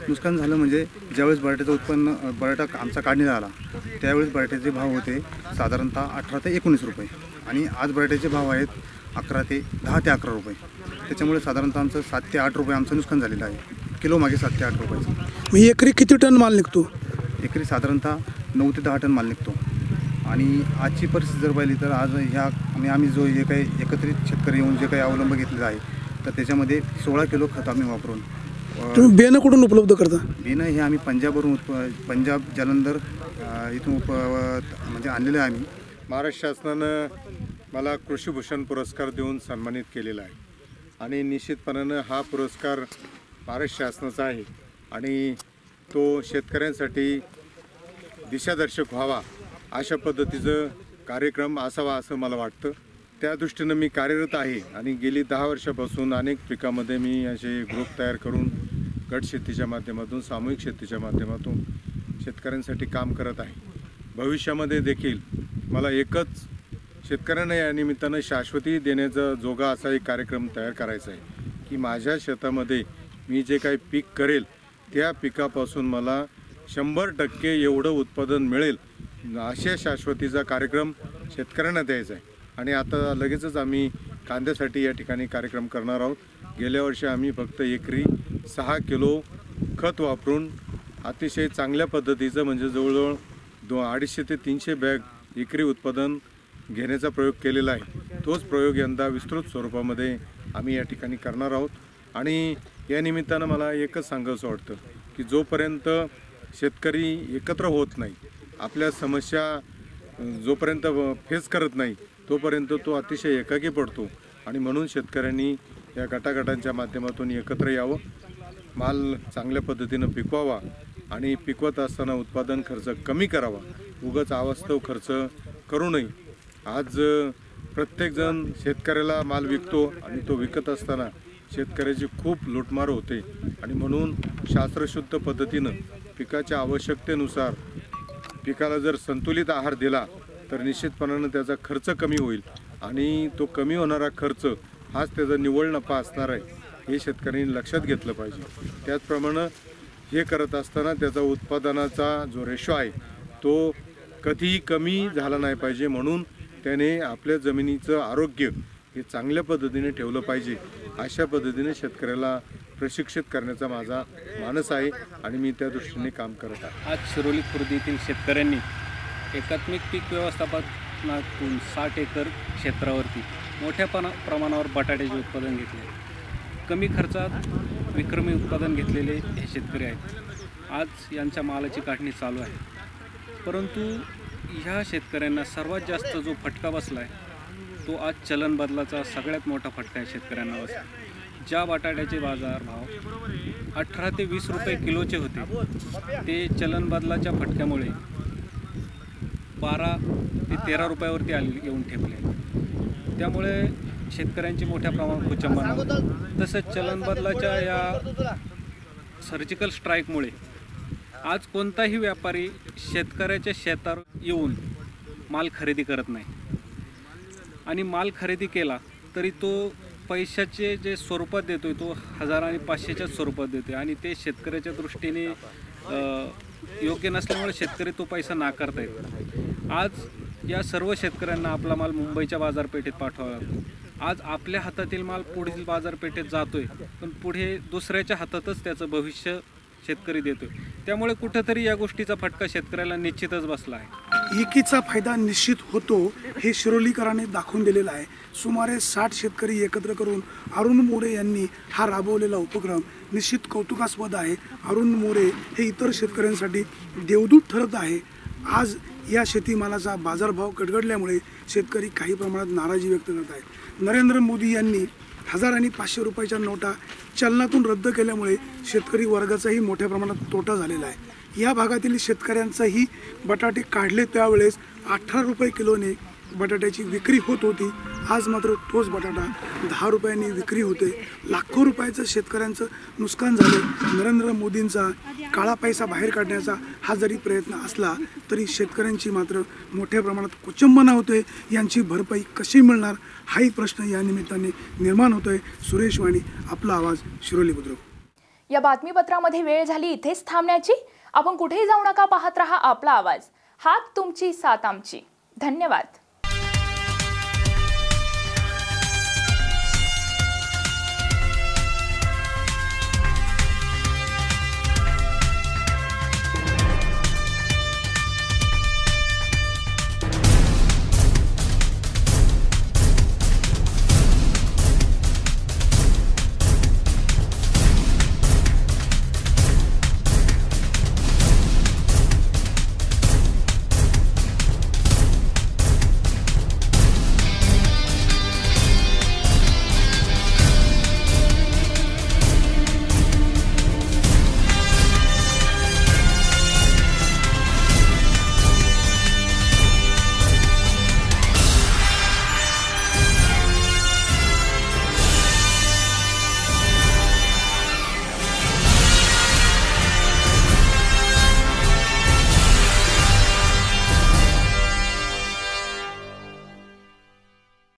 नुकसान झालं म्हणजे ज्यावेळेस बटाट्याचं उत्पन्न बटाटा आमचा काढणीला आला त्यावेळेस बटाट्याचे भाव होते साधारणतः 18 ते 19 रुपये आणि आज बटाट्याचे भाव आहेत 10 ते 11 रुपये. त्याच्यामुळे साधारणतः आमचं 7 ते 8 रुपये आमचं नुकसान झालेलं आहे, किलो मागे 7 ते 8 रुपयाचं. मी एकरी किती टन माल निघतो? एकरी साधारणतः 9 ते 10 टन माल निघतो. आणि आजची परिस्थिती जर पाहिली तर आज आम्ही जो जे काही एकत्रित शेतकरी येऊन जे काही अवलंब घेतलेला आहे तर त्याच्यामध्ये 16 किलो खत आम्ही वापरून. तुम्ही बियाणं कुठून उपलब्ध करता? बियाणं हे आम्ही पंजाबवरून पंजाब जालंधर इथून म्हणजे आणलेलं आहे आम्ही. महाराष्ट्र शासनानं मला कृषीभूषण पुरस्कार देऊन सन्मानित केलेला आहे आणि निश्चितपणानं हा पुरस्कार महाराष्ट्र शासनाचा आहे आणि तो शेतकऱ्यांसाठी दिशादर्शक व्हावा अशा पद्धतीचं कार्यक्रम असावा असं मला वाटतं. त्या दृष्टीनं मी कार्यरत आहे आणि गेली 10 वर्षापासून अनेक पिकामध्ये मी असे ग्रुप तयार करून गट शेतीच्या माध्यमातून सामूहिक शेतीच्या माध्यमातून शेतकऱ्यांसाठी काम करत आहे. भविष्यामध्ये देखील मला एकच शेतकऱ्यांना या निमित्तानं शाश्वती देण्याचा जोगा असा एक कार्यक्रम तयार करायचा आहे की माझ्या शेतामध्ये मी जे काही पीक करेल त्या पिकापासून मला 100% एवढं उत्पादन मिळेल अशा शाश्वतीचा कार्यक्रम शेतकऱ्यांना द्यायचा आहे. आणि आता लगेचच आम्ही कांद्यासाठी या ठिकाणी कार्यक्रम करणार आहोत. गेल्या वर्षी आम्ही फक्त एकरी 6 किलो खत वापरून अतिशय चांगल्या पद्धतीचं म्हणजे जवळजवळ 250 ते 300 बॅग एकरी उत्पादन घेण्याचा प्रयोग केलेला आहे. तोच प्रयोग यंदा विस्तृत स्वरूपामध्ये आम्ही या ठिकाणी करणार आहोत. आणि या निमित्तानं मला एकच सांगायचं वाटतं की जोपर्यंत शेतकरी एकत्र होत नाही, आपल्या समस्या जोपर्यंत फेस करत नाही तोपर्यंत तो अतिशय एकाकी पडतो. आणि म्हणून शेतकऱ्यांनी या गटागटांच्या माध्यमातून एकत्र यावं, माल चांगल्या पद्धतीनं पिकवावा आणि पिकवत असताना उत्पादन खर्च कमी करावा, उगाच अवास्तव खर्च करू नये. आज प्रत्येकजण शेतकऱ्याला माल विकतो आणि तो विकत असताना शेतकऱ्याची खूप लूटमार होते आणि म्हणून शास्त्रशुद्ध पद्धतीनं पिकाच्या आवश्यकतेनुसार पिकाला जर संतुलित आहार दिला तर निश्चितपणानं त्याचा खर्च कमी होईल आणि तो कमी होणारा खर्च हाच त्याचा निव्वळ नफा असणार आहे हे शेतकऱ्यांनी लक्षात घेतलं पाहिजे. त्याचप्रमाणे हे करत असताना त्याचा उत्पादनाचा जो रेशो आहे तो कधीही कमी झाला नाही पाहिजे. म्हणून त्याने आपल्या जमिनीचं आरोग्य हे चांगल्या पद्धतीने ठेवलं पाहिजे. अशा पद्धतीने शेतकऱ्याला प्रशिक्षित करण्याचा माझा मानस आहे आणि मी त्या दृष्टीने काम करत आहे. आज शिरोली खुर्द येथील शेतकऱ्यांनी एकात्मिक पीक व्यवस्थापनातून 60 एकर क्षेत्रावरती मोठ्या प्रमाणावर बटाट्याचे उत्पादन घेतले. कमी खर्चात विक्रमी उत्पादन घेतलेले हे शेतकरी आहेत. आज यांच्या मालाची काढणी चालू आहे. परंतु ह्या शेतकऱ्यांना सर्वात जास्त जो फटका बसला आहे तो आज चलन बदलाचा सगळ्यात मोठा फटका आहे शेतकऱ्यांना बसला. ज्या बटाट्याचे बाजारभाव 18 ते 20 रुपये किलोचे होते ते चलन बदलाच्या फटक्यामुळे 12 ते 13 रुपयावरती येऊन ठेपले. त्यामुळे शेतकऱ्यांची मोठ्या प्रमाणात कुचंबना होती. तसंच चलन बदलाच्या या सर्जिकल स्ट्राईकमुळे आज कोणताही व्यापारी शेतकऱ्याच्या शेतावर येऊन माल खरेदी करत नाही आणि माल खरेदी केला तरी तो पैशाचे जे स्वरूपात देतोय तो 1000 आणि 500च्या स्वरूपात देतोय आणि ते शेतकऱ्याच्या दृष्टीने योग्य नसल्यामुळे शेतकरी तो पैसा नाकारता येतो. आज या सर्व शेतकऱ्यांना आपला माल मुंबईच्या बाजारपेठेत पाठवावा लागतो. आज आपल्या हातातील माल पुढील बाजारपेठेत जातोय पण पुढे दुसऱ्याच्या हातातच त्याचं भविष्य शेतकरी देतोय. त्यामुळे कुठंतरी या गोष्टीचा फटका शेतकऱ्याला निश्चितच बसला आहे. एकीचा फायदा निश्चित होतो हे शिरोलीकरांनी दाखवून दिलेलं आहे. सुमारे 60 शेतकरी एकत्र करून अरुण मोरे यांनी हा राबवलेला उपक्रम निश्चित कौतुकास्पद आहे. अरुण मोरे हे इतर शेतकऱ्यांसाठी देवदूत ठरत आहे. आज या शेतीमालाचा बाजारभाव गडगडल्यामुळे शेतकरी काही प्रमाणात नाराजी व्यक्त करत आहेत. नरेंद्र मोदी यांनी 1000 आणि 500 रुपयाच्या नोटा चलनातून रद्द केल्यामुळे शेतकरी वर्गाचाही मोठ्या प्रमाणात तोटा झालेला आहे. या भागातील शेतकऱ्यांचाही बटाटे काढले त्यावेळेस 18 रुपये किलोने बटाट्याची विक्री होत होती, आज मात्र तोच बटाटा 10 रुपयांनी विक्री होते. लाखो रुपयाचं शेतकऱ्यांचं नुकसान झालं. नरेंद्र मोदींचा काळा पैसा बाहेर काढण्याचा हा जरी प्रयत्न असला तरी शेतकऱ्यांची मात्र मोठ्या प्रमाणात कुचंबना होते. यांची भरपाई कशी मिळणार हाही प्रश्न या निमित्ताने निर्माण होतोय. सुरेश वाणी, आपला आवाज, शिरोली बुद्रुक. या बातमीपत्रामध्ये वेळ झाली इथेच थांबण्याची. आपण कुठेही जाऊ नका, पाहत रहा आपला आवाज. हात तुमची साथ आमची. धन्यवाद.